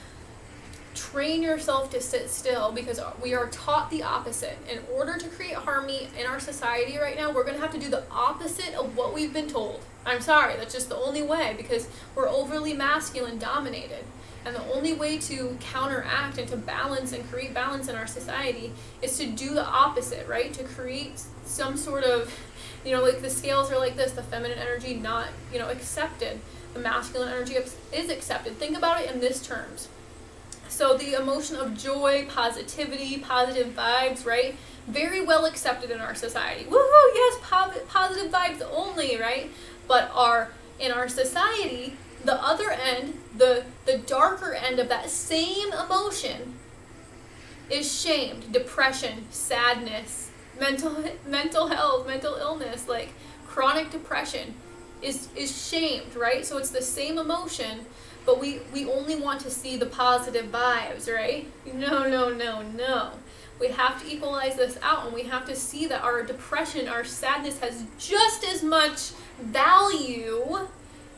train yourself to sit still, because we are taught the opposite. In order to create harmony in our society right now, we're going to have to do the opposite of what we've been told. I'm sorry, that's just the only way, because we're overly masculine dominated. And the only way to counteract and to balance and create balance in our society is to do the opposite, right? To create some sort of, like the scales are like this, the feminine energy not, accepted. The masculine energy is accepted. Think about it in this terms. So the emotion of joy, positivity, positive vibes, right? Very well accepted in our society. Woohoo, yes, positive vibes only, right? But in our society, the other end, the darker end of that same emotion is shamed, depression, sadness, mental health, mental illness, like chronic depression is shamed, right? So it's the same emotion, but we only want to see the positive vibes, right? No. We have to equalize this out, and we have to see that our depression, our sadness has just as much value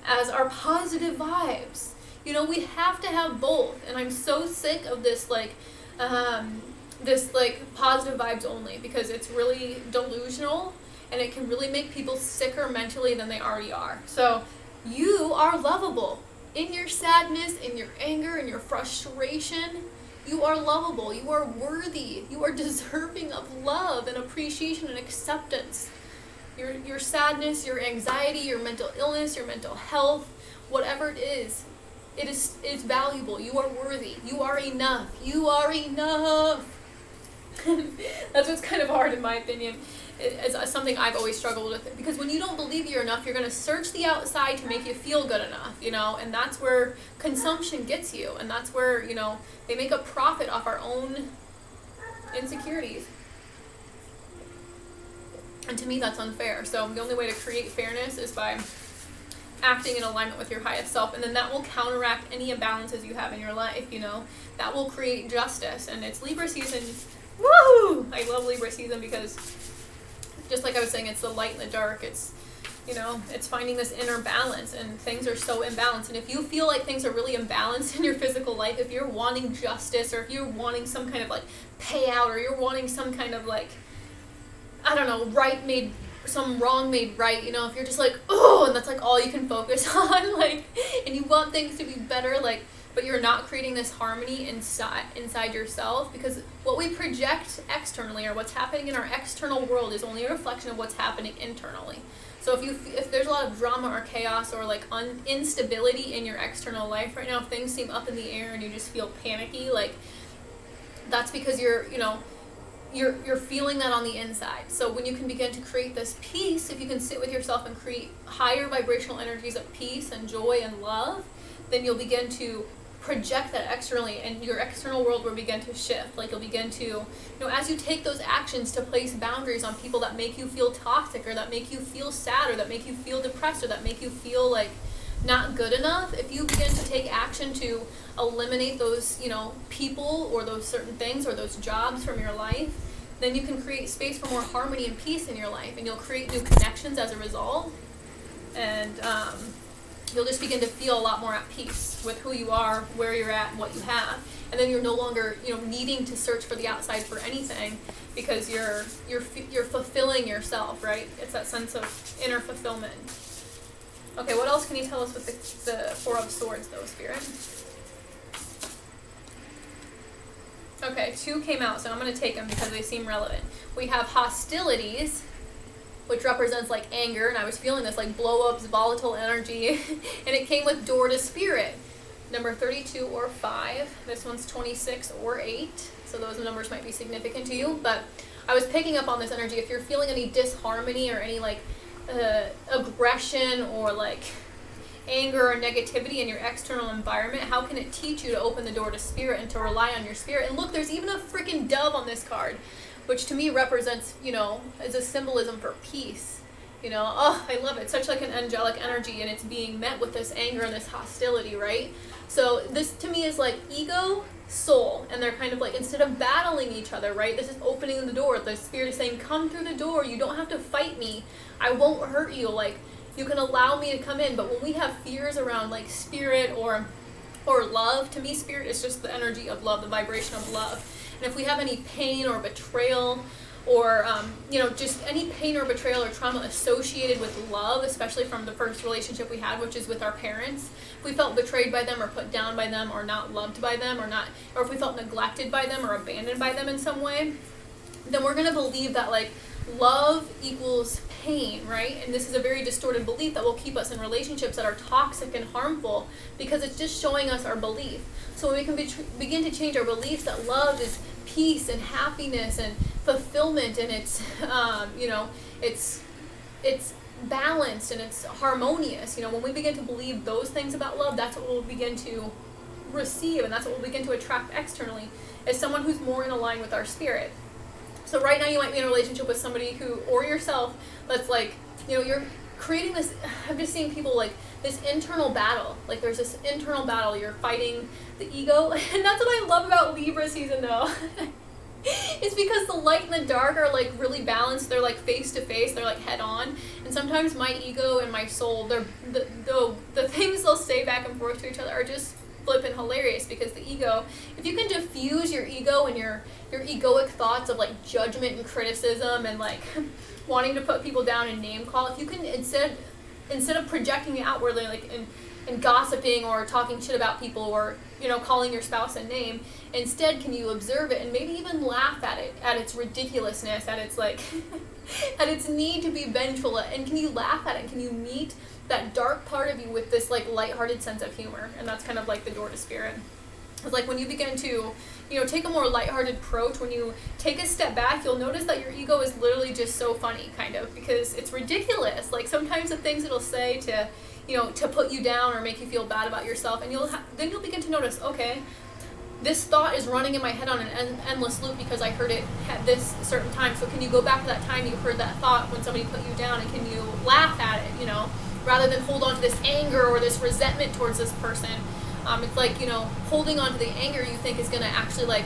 as our positive vibes. We have to have both. And I'm so sick of this positive vibes only, because it's really delusional, and it can really make people sicker mentally than they already are. So you are lovable. In your sadness, in your anger, in your frustration, you are lovable. You are worthy. You are deserving of love and appreciation and acceptance. Your sadness, your anxiety, your mental illness, your mental health, whatever it is valuable. You are worthy. You are enough. You are enough. That's what's kind of hard, in my opinion. It's something I've always struggled with, because when you don't believe you're enough, you're going to search the outside to make you feel good enough, and that's where consumption gets you, and that's where, they make a profit off our own insecurities. And to me, that's unfair. So the only way to create fairness is by acting in alignment with your highest self, and then that will counteract any imbalances you have in your life, that will create justice. And it's Libra season. Woo! I love Libra season, because just like I was saying, it's the light and the dark. It's, it's finding this inner balance, and things are so imbalanced. And if you feel like things are really imbalanced in your physical life, if you're wanting justice, or if you're wanting some kind of payout, or you're wanting some kind of some wrong made right, if you're just and that's all you can focus on, and you want things to be better, but you're not creating this harmony inside yourself, because what we project externally, or what's happening in our external world, is only a reflection of what's happening internally. So if there's a lot of drama or chaos or instability in your external life right now, if things seem up in the air and you just feel panicky, that's because you're feeling that on the inside. So when you can begin to create this peace, if you can sit with yourself and create higher vibrational energies of peace and joy and love, then you'll begin to project that externally, and your external world will begin to shift. You'll begin to, as you take those actions to place boundaries on people that make you feel toxic, or that make you feel sad, or that make you feel depressed, or that make you feel not good enough, if you begin to take action to eliminate those, people or those certain things or those jobs from your life, then you can create space for more harmony and peace in your life, and you'll create new connections as a result. And you'll just begin to feel a lot more at peace with who you are, where you're at, and what you have. And then you're no longer, needing to search for the outside for anything, because you're fulfilling yourself, right? It's that sense of inner fulfillment. Okay, what else can you tell us with the Four of Swords, though, Spirit? Okay, 2 came out, so I'm going to take them because they seem relevant. We have hostilities, which represents anger, and I was feeling this blow-ups, volatile energy, and it came with door to spirit. Number 32 or 5. This one's 26 or 8, so those numbers might be significant to you, but I was picking up on this energy. If you're feeling any disharmony or any aggression or like anger or negativity in your external environment, how can it teach you to open the door to spirit and to rely on your spirit? And look, there's even a freaking dove on this card, which to me represents, as a symbolism for peace. I love it. It's such like an angelic energy, and it's being met with this anger and this hostility, right? So this to me is like ego, soul, and they're kind of like, instead of battling each other, right, this is opening the door. The spirit is saying, come through the door. You don't have to fight me. I won't hurt you. Like, you can allow me to come in. But when we have fears around like spirit or love, to me spirit is just the energy of love, the vibration of love. And if we have any pain or betrayal or just any pain or betrayal or trauma associated with love, especially from the first relationship we had, which is with our parents, if we felt betrayed by them or put down by them or not loved by them or if we felt neglected by them or abandoned by them in some way, then we're going to believe that like love equals pain, right? And this is a very distorted belief that will keep us in relationships that are toxic and harmful, because it's just showing us our belief. So when we can begin to change our beliefs that love is peace and happiness and fulfillment, and it's it's balanced and it's harmonious. When we begin to believe those things about love, that's what we'll begin to receive, and that's what we'll begin to attract externally, as someone who's more in line with our spirit. So right now you might be in a relationship with somebody who, or yourself, that's like, you're creating this, I'm just seeing people like this internal battle. Like there's this internal battle, you're fighting the ego. And that's what I love about Libra season though. It's because the light and the dark are like really balanced. They're like face to face, they're like head on. And sometimes my ego and my soul, they're the things they'll say back and forth to each other are just flippin' hilarious, because the ego, if you can diffuse your ego and your egoic thoughts of like judgment and criticism and like wanting to put people down and name call, if you can instead of projecting it outwardly like and gossiping or talking shit about people or calling your spouse a name, instead can you observe it and maybe even laugh at it, at its ridiculousness, at its like at its need to be vengeful, and can you laugh at it, and can you meet that dark part of you with this like lighthearted sense of humor? And that's kind of like the door to spirit. It's like when you begin to take a more lighthearted approach, when you take a step back, you'll notice that your ego is literally just so funny, kind of, because it's ridiculous. Like sometimes the things it'll say to to put you down or make you feel bad about yourself, and then you'll begin to notice, okay, this thought is running in my head on an endless loop because I heard it at this certain time. So can you go back to that time you heard that thought when somebody put you down, and can you laugh at it, rather than hold on to this anger or this resentment towards this person. It's like, holding on to the anger you think is going to actually like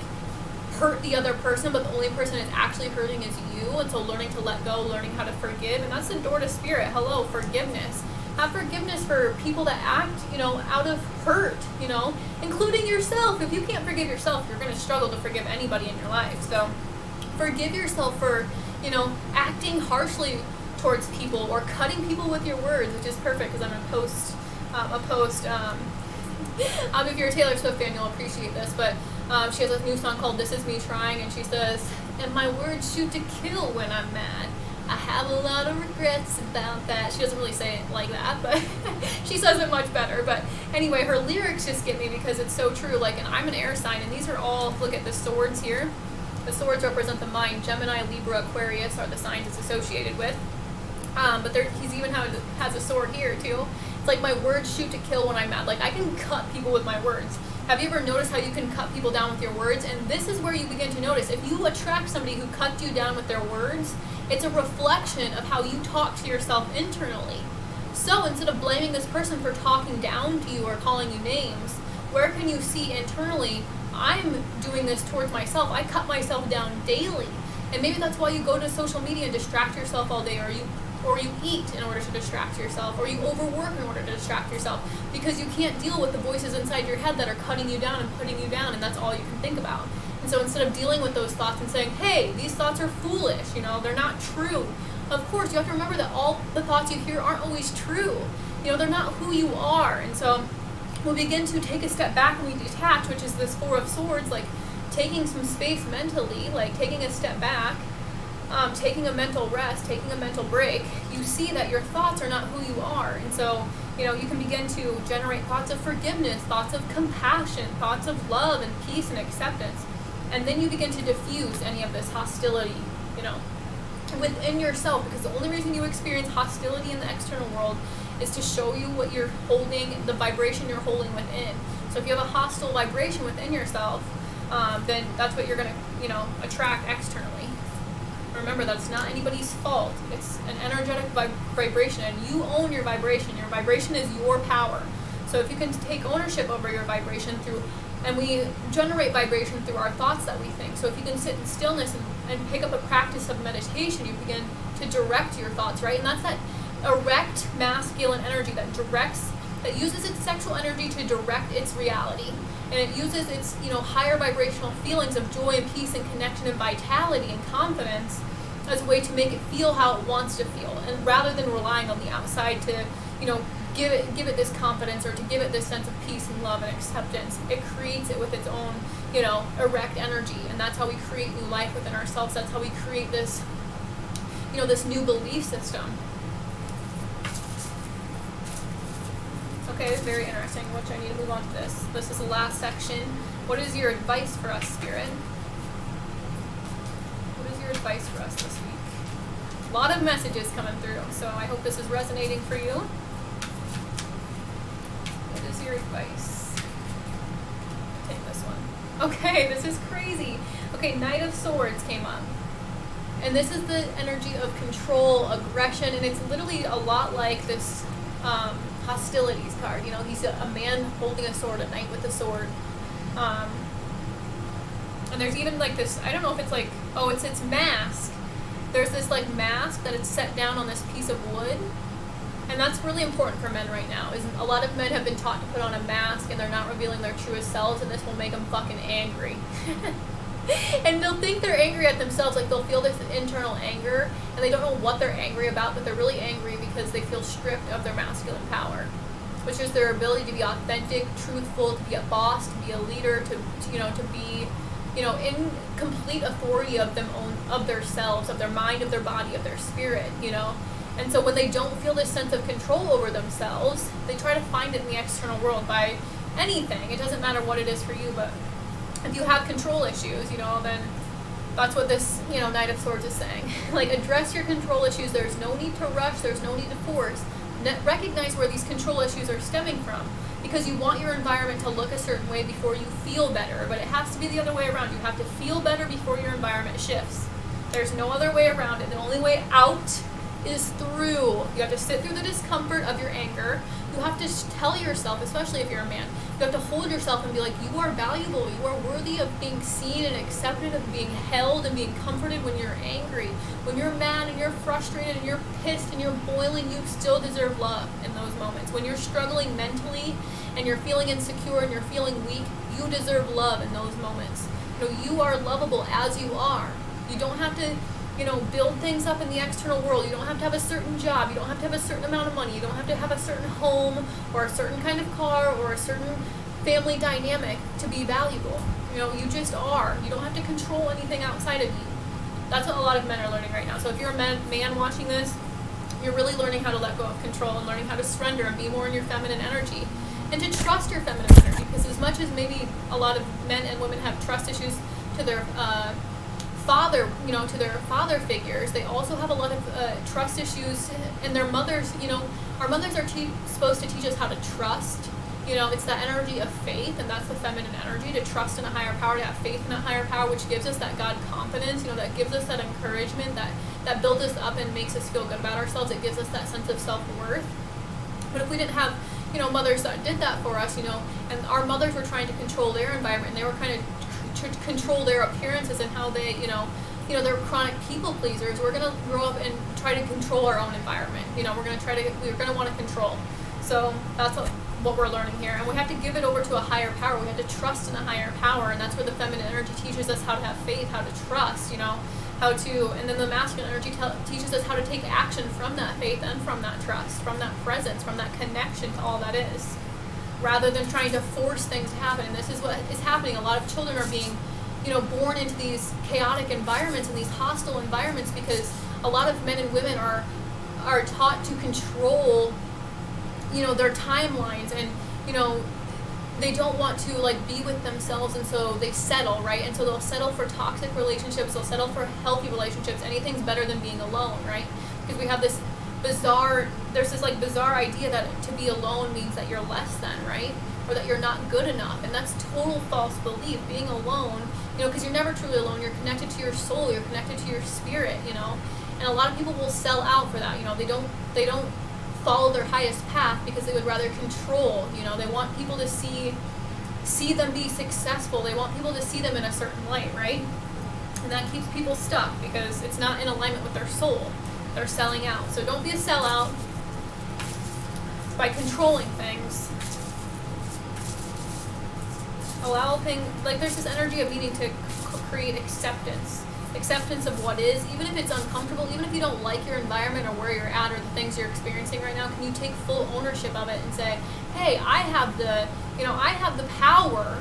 hurt the other person, but the only person it's actually hurting is you. And so learning to let go, learning how to forgive, and that's the door to spirit. Hello, forgiveness. Have forgiveness for people that act, out of hurt, including yourself. If you can't forgive yourself, you're going to struggle to forgive anybody in your life. So forgive yourself for, acting harshly towards people or cutting people with your words, which is perfect because I'm going to post if you're a Taylor Swift fan, you'll appreciate this, but she has a new song called This Is Me Trying, and she says, and my words shoot to kill when I'm mad. I have a lot of regrets about that. She doesn't really say it like that, but she says it much better. But anyway, her lyrics just get me because it's so true. Like, and I'm an air sign, and these are all, look at the swords here. The swords represent the mind. Gemini, Libra, Aquarius are the signs it's associated with. But he's even has a sword here too. It's like my words shoot to kill when I'm mad. Like I can cut people with my words. Have you ever noticed how you can cut people down with your words? And this is where you begin to notice, if you attract somebody who cuts you down with their words, it's a reflection of how you talk to yourself internally. So instead of blaming this person for talking down to you or calling you names, where can you see internally, I'm doing this towards myself. I cut myself down daily. And maybe that's why you go to social media and distract yourself all day, or you eat in order to distract yourself, or you overwork in order to distract yourself, because you can't deal with the voices inside your head that are cutting you down and putting you down, and that's all you can think about. And so instead of dealing with those thoughts and saying, hey, these thoughts are foolish, they're not true. Of course, you have to remember that all the thoughts you hear aren't always true. They're not who you are. And so we'll begin to take a step back and we detach, which is this Four of Swords, like taking some space mentally, like taking a step back, taking a mental rest, taking a mental break. You see that your thoughts are not who you are. And so, you can begin to generate thoughts of forgiveness, thoughts of compassion, thoughts of love and peace and acceptance. And then you begin to diffuse any of this hostility, within yourself, because the only reason you experience hostility in the external world is to show you what you're holding, the vibration you're holding within. So if you have a hostile vibration within yourself, then that's what you're going to, attract externally. Remember, that's not anybody's fault. It's an energetic vibration, and you own your vibration. Your vibration is your power. So if you can take ownership over your vibration and we generate vibration through our thoughts that we think. So if you can sit in stillness and pick up a practice of meditation, you begin to direct your thoughts, right? And that's that erect masculine energy that uses its sexual energy to direct its reality. And it uses its, higher vibrational feelings of joy and peace and connection and vitality and confidence as a way to make it feel how it wants to feel. And rather than relying on the outside to, give it this confidence or to give it this sense of peace and love and acceptance, it creates it with its own, erect energy. And that's how we create new life within ourselves. That's how we create this, this new belief system. Okay, it's very interesting, which I need to move on to this. This is the last section. What is your advice for us, Spirit? What is your advice for us this week? A lot of messages coming through, so I hope this is resonating for you. What is your advice? Take this one. Okay, this is crazy. Okay, Knight of Swords came up. And this is the energy of control, aggression, and it's literally a lot like this hostilities card. He's a man holding a sword, a knight with a sword. And there's even like this, I don't know if it's like, it's its mask. There's this like mask that it's set down on this piece of wood. And that's really important for men right now. A lot of men have been taught to put on a mask and they're not revealing their truest selves, and this will make them fucking angry. And they'll think they're angry at themselves, like they'll feel this internal anger, and they don't know what they're angry about, but they're really angry because they feel stripped of their masculine power, which is their ability to be authentic, truthful, to be a boss, to be a leader, to be, in complete authority of themselves, of their mind, of their body, of their spirit, And so when they don't feel this sense of control over themselves, they try to find it in the external world by anything. It doesn't matter what it is for you, but if you have control issues, then that's what this, Knight of Swords is saying. Like, address your control issues. There's no need to rush. There's no need to force. Recognize where these control issues are stemming from, because you want your environment to look a certain way before you feel better, but it has to be the other way around. You have to feel better before your environment shifts. There's no other way around it. The only way out is through. You have to sit through the discomfort of your anger. You have to tell yourself, especially if you're a man, you have to hold yourself and be like, you are valuable, you are worthy of being seen and accepted, of being held and being comforted when you're angry. When you're mad and you're frustrated and you're pissed and you're boiling, you still deserve love in those moments. When you're struggling mentally and you're feeling insecure and you're feeling weak, you deserve love in those moments. You are lovable as you are. You don't have to build things up in the external world. You don't have to have a certain job. You don't have to have a certain amount of money. You don't have to have a certain home or a certain kind of car or a certain family dynamic to be valuable. You just are. You don't have to control anything outside of you. That's what a lot of men are learning right now. So if you're a man watching this, you're really learning how to let go of control and learning how to surrender and be more in your feminine energy and to trust your feminine energy. Because as much as maybe a lot of men and women have trust issues to their to their father figures, they also have a lot of trust issues in their mothers. Our mothers are supposed to teach us how to trust. It's that energy of faith, and that's the feminine energy, to trust in a higher power, to have faith in a higher power, which gives us that God confidence, that gives us that encouragement, that builds us up and makes us feel good about ourselves. It gives us that sense of self-worth. But if we didn't have, mothers that did that for us, and our mothers were trying to control their environment, and they were kind of to control their appearances and how they, they're chronic people pleasers. We're going to grow up and try to control our own environment. We're going to want to control. So that's what we're learning here. And we have to give it over to a higher power. We have to trust in a higher power. And that's where the feminine energy teaches us how to have faith, how to trust, and then the masculine energy teaches us how to take action from that faith and from that trust, from that presence, from that connection to all that is, rather than trying to force things to happen. And this is what is happening. A lot of children are being, born into these chaotic environments and these hostile environments because a lot of men and women are taught to control, their timelines and, they don't want to like be with themselves, and so they settle, right? And so they'll settle for toxic relationships, they'll settle for healthy relationships. Anything's better than being alone, right? Because we have this there's this like bizarre idea that to be alone means that you're less than, right? Or that you're not good enough. And that's total false belief. Being alone, because you're never truly alone. You're connected to your soul, you're connected to your spirit, And a lot of people will sell out for that. They don't follow their highest path because they would rather control. They want people to see them be successful. They want people to see them in a certain light, right? And that keeps people stuck because it's not in alignment with their soul. They're selling out. So don't be a sellout by controlling things. Allow things, like there's this energy of needing to create acceptance of what is, even if it's uncomfortable, even if you don't like your environment or where you're at or the things you're experiencing right now. Can you take full ownership of it and say, hey, I have the power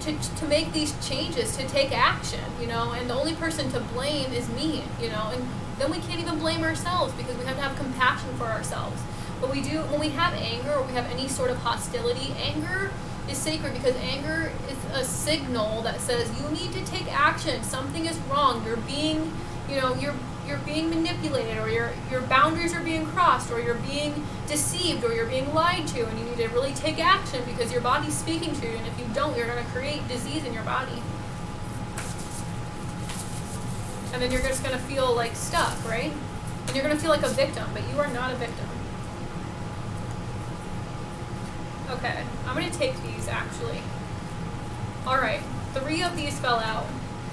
to make these changes, to take action, and the only person to blame is me, and then we can't even blame ourselves because we have to have compassion for ourselves. But we do, when we have anger or we have any sort of hostility, anger is sacred because anger is a signal that says you need to take action. Something is wrong. You're being, you're being manipulated, or your boundaries are being crossed, or you're being deceived, or you're being lied to, and you need to really take action because your body's speaking to you. And if you don't, you're going to create disease in your body. And then you're just going to feel like stuck, right? And you're going to feel like a victim, but you are not a victim. Okay, I'm going to take these, actually. Alright, 3 of these fell out.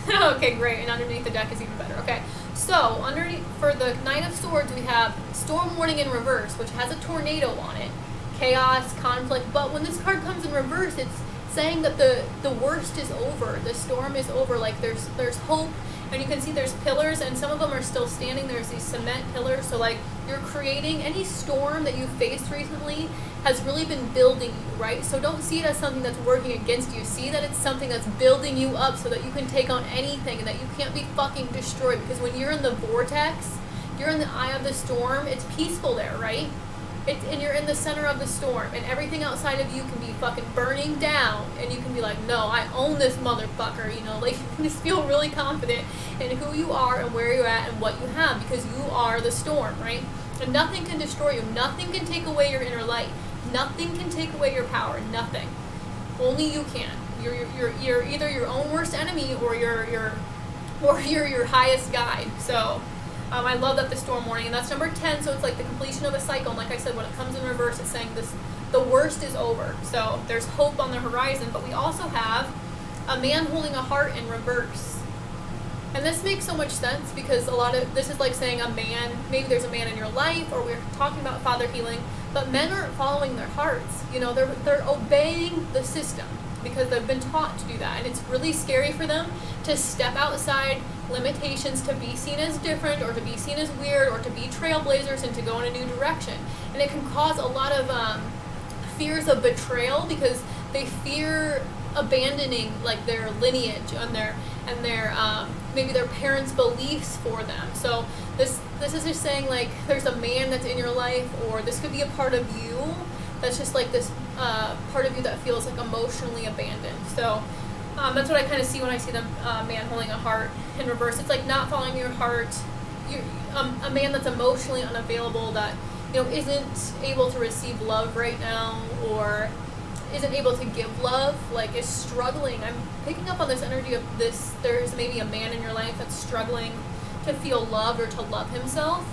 Okay, great, and underneath the deck is even better. Okay, so underneath, for the Knight of Swords, we have Storm Warning in reverse, which has a tornado on it. Chaos, conflict, but when this card comes in reverse, it's saying that the worst is over. The storm is over, like there's hope. And you can see there's pillars, and some of them are still standing. There's these cement pillars. So like you're creating, any storm that you've faced recently has really been building you, right? So don't see it as something that's working against you. See that it's something that's building you up so that you can take on anything and that you can't be fucking destroyed. Because when you're in the vortex, you're in the eye of the storm, it's peaceful there, right? And you're in the center of the storm, and everything outside of you can be fucking burning down, and you can be like, no, I own this motherfucker, like you can just feel really confident in who you are and where you're at and what you have, because you are the storm, right? And nothing can destroy you. Nothing can take away your inner light. Nothing can take away your power. Nothing. Only you can. You're either your own worst enemy or you're your highest guide. So I love that the storm warning, and that's number 10, so it's like the completion of a cycle. And like I said, when it comes in reverse, it's saying the worst is over. So there's hope on the horizon, but we also have a man holding a heart in reverse. And this makes so much sense because this is like saying a man, maybe there's a man in your life, or we're talking about father healing, but men aren't following their hearts. They're obeying the system because they've been taught to do that. And it's really scary for them to step outside limitations, to be seen as different, or to be seen as weird, or to be trailblazers and to go in a new direction. And it can cause a lot of fears of betrayal because they fear abandoning like their lineage and their maybe their parents' beliefs for them. So this is just saying like there's a man that's in your life, or this could be a part of you that's just like this part of you that feels like emotionally abandoned. So that's what I kind of see when I see the man holding a heart in reverse. It's like not following your heart. A man that's emotionally unavailable, that isn't able to receive love right now, or isn't able to give love, like is struggling. I'm picking up on this energy of this. There's maybe a man in your life that's struggling to feel loved or to love himself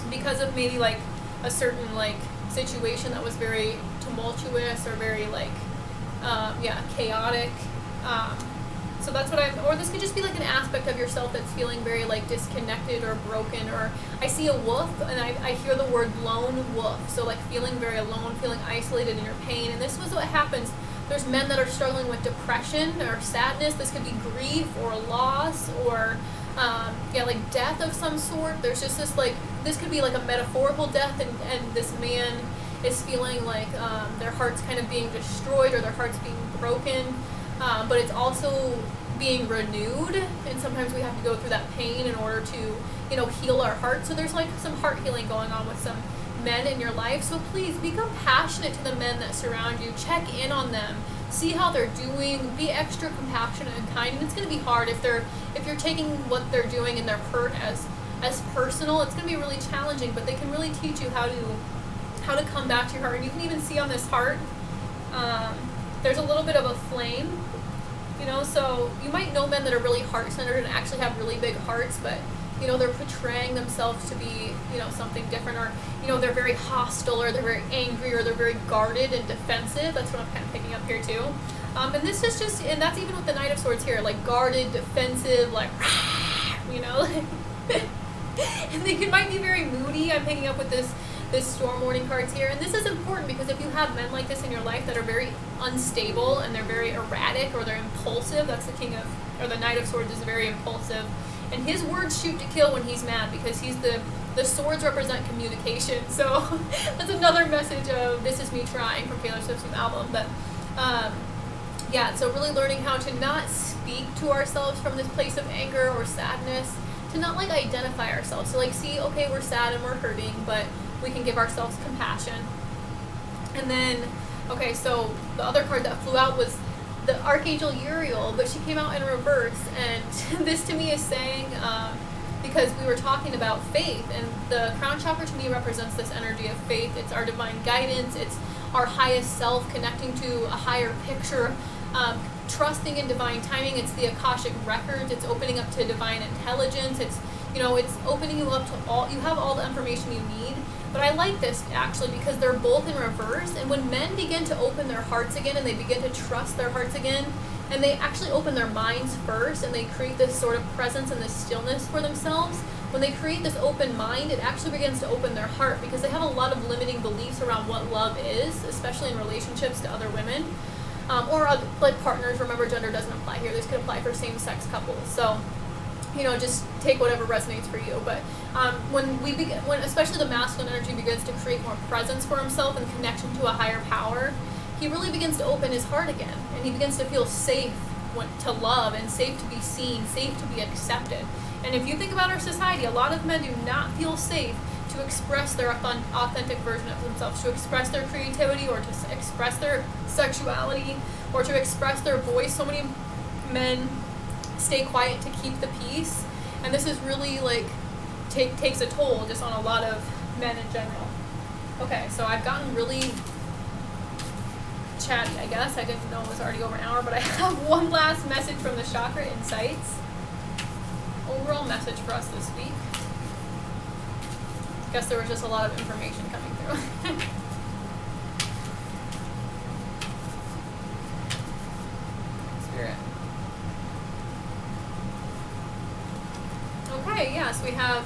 because of maybe like a certain like situation that was very tumultuous or very like chaotic. So that's what or this could just be like an aspect of yourself that's feeling very like disconnected or broken, or I see a wolf and I hear the word lone wolf. So like feeling very alone, feeling isolated in your pain. And this was what happens. There's men that are struggling with depression or sadness. This could be grief or loss or like death of some sort. There's just this could be like a metaphorical death, and this man is feeling like their heart's kind of being destroyed or their heart's being broken. But it's also being renewed, and sometimes we have to go through that pain in order to, heal our heart. So there's like some heart healing going on with some men in your life. So please be compassionate to the men that surround you. Check in on them. See how they're doing. Be extra compassionate and kind. And it's going to be hard if you're taking what they're doing and their hurt as personal. It's going to be really challenging, but they can really teach you how to come back to your heart. And you can even see on this heart, there's a little bit of a flame, so you might know men that are really heart-centered and actually have really big hearts, but they're portraying themselves to be something different, or they're very hostile, or they're very angry, or they're very guarded and defensive. That's what I'm kind of picking up here too. And this is just, and that's even with the Knight of Swords here, like guarded, defensive, like and they might be very moody. I'm picking up with this storm warning cards here, and this is important because if you have men like this in your life that are very unstable and they're very erratic or they're impulsive, that's the Knight of Swords is very impulsive, and his words shoot to kill when he's mad, because he's the swords represent communication. So that's another message of This Is Me Trying from Taylor Swift's new album. But so really learning how to not speak to ourselves from this place of anger or sadness, to not identify ourselves. So see, okay, we're sad and we're hurting, but we can give ourselves compassion. And then, okay, so the other card that flew out was the Archangel Uriel, but she came out in reverse. And this to me is saying, because we were talking about faith, and the crown chakra to me represents this energy of faith. It's our divine guidance. It's our highest self connecting to a higher picture, trusting in divine timing. It's the Akashic records. It's opening up to divine intelligence. It's it's opening you up to you have all the information you need. But I like this actually because they're both in reverse, and when men begin to open their hearts again and they begin to trust their hearts again, and they actually open their minds first and they create this sort of presence and this stillness for themselves, when they create this open mind, it actually begins to open their heart, because they have a lot of limiting beliefs around what love is, especially in relationships to other women, or partners. Remember, gender doesn't apply here. This could apply for same-sex couples. So just take whatever resonates for you. But when especially the masculine energy begins to create more presence for himself and connection to a higher power, he really begins to open his heart again, and he begins to feel safe to love, and safe to be seen, safe to be accepted. And if you think about our society, a lot of men do not feel safe to express their authentic version of themselves, to express their creativity, or to express their sexuality, or to express their voice. So many men stay quiet to keep the peace, and this is really takes a toll just on a lot of men in general. Okay, so I've gotten really chatty, I guess. I didn't know it was already over an hour, but I have one last message from the Chakra Insights. Overall message for us this week. I guess there was just a lot of information coming through. Spirit. Okay, yes, we have,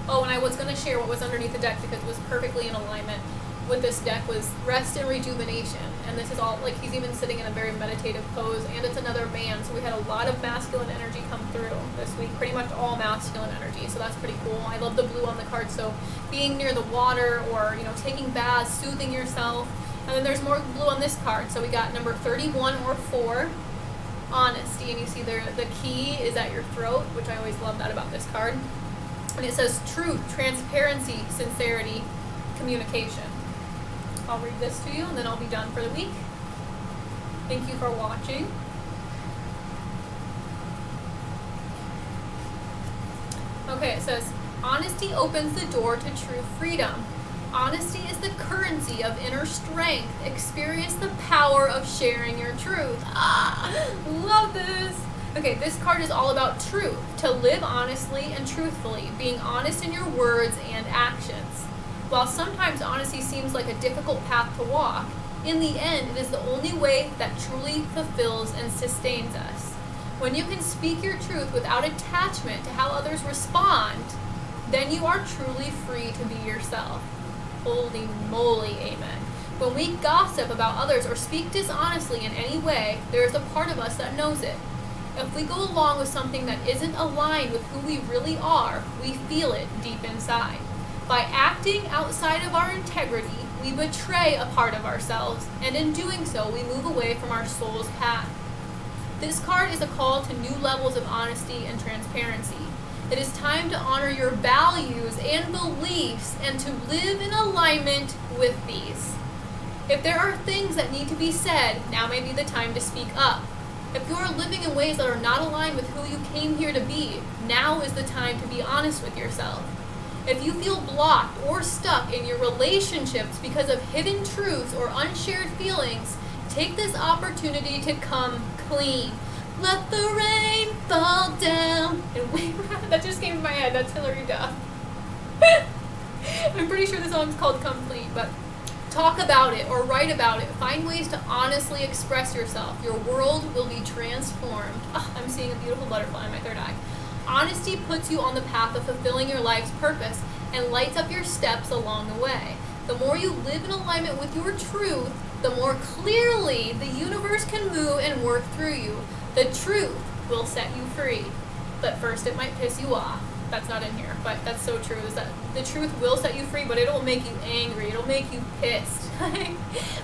and I was going to share what was underneath the deck because it was perfectly in alignment with this deck, was rest and rejuvenation. And this is all, he's even sitting in a very meditative pose, and it's another man. So we had a lot of masculine energy come through this week, pretty much all masculine energy. So that's pretty cool. I love the blue on the card. So being near the water, or, taking baths, soothing yourself. And then there's more blue on this card. So we got number 31 or 4. Honesty, and you see there the key is at your throat, which I always love that about this card. And it says truth, transparency, sincerity, communication. I'll read this to you and then I'll be done for the week. Thank you for watching. Okay, it says honesty opens the door to true freedom. Honesty is the currency of inner strength. Experience the power of sharing your truth. Love this. Okay, this card is all about truth. To live honestly and truthfully, being honest in your words and actions. While sometimes honesty seems like a difficult path to walk, in the end, it is the only way that truly fulfills and sustains us. When you can speak your truth without attachment to how others respond, then you are truly free to be yourself. Holy moly, amen. When we gossip about others or speak dishonestly in any way, there is a part of us that knows it. If we go along with something that isn't aligned with who we really are, we feel it deep inside. By acting outside of our integrity, we betray a part of ourselves, and in doing so, we move away from our soul's path. This card is a call to new levels of honesty and transparency. It is time to honor your values and beliefs and to live in alignment with these. If there are things that need to be said, now may be the time to speak up. If you are living in ways that are not aligned with who you came here to be, now is the time to be honest with yourself. If you feel blocked or stuck in your relationships because of hidden truths or unshared feelings, take this opportunity to come clean. Let the rain fall down and wave around. That just came to my head. That's Hillary Duff. I'm pretty sure the song's called Come Clean, but talk about it or write about it. Find ways to honestly express yourself. Your world will be transformed. Oh, I'm seeing a beautiful butterfly in my third eye. Honesty puts you on the path of fulfilling your life's purpose and lights up your steps along the way. The more you live in alignment with your truth, the more clearly the universe can move and work through you. The truth will set you free. But first it might piss you off. That's not in here, but that's so true, is that the truth will set you free, but it'll make you angry. It'll make you pissed.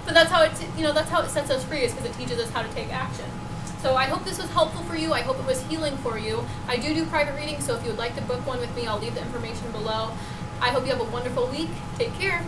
But that's how it sets us free, is because it teaches us how to take action. So I hope this was helpful for you. I hope it was healing for you. I do private readings, so if you would like to book one with me, I'll leave the information below. I hope you have a wonderful week. Take care.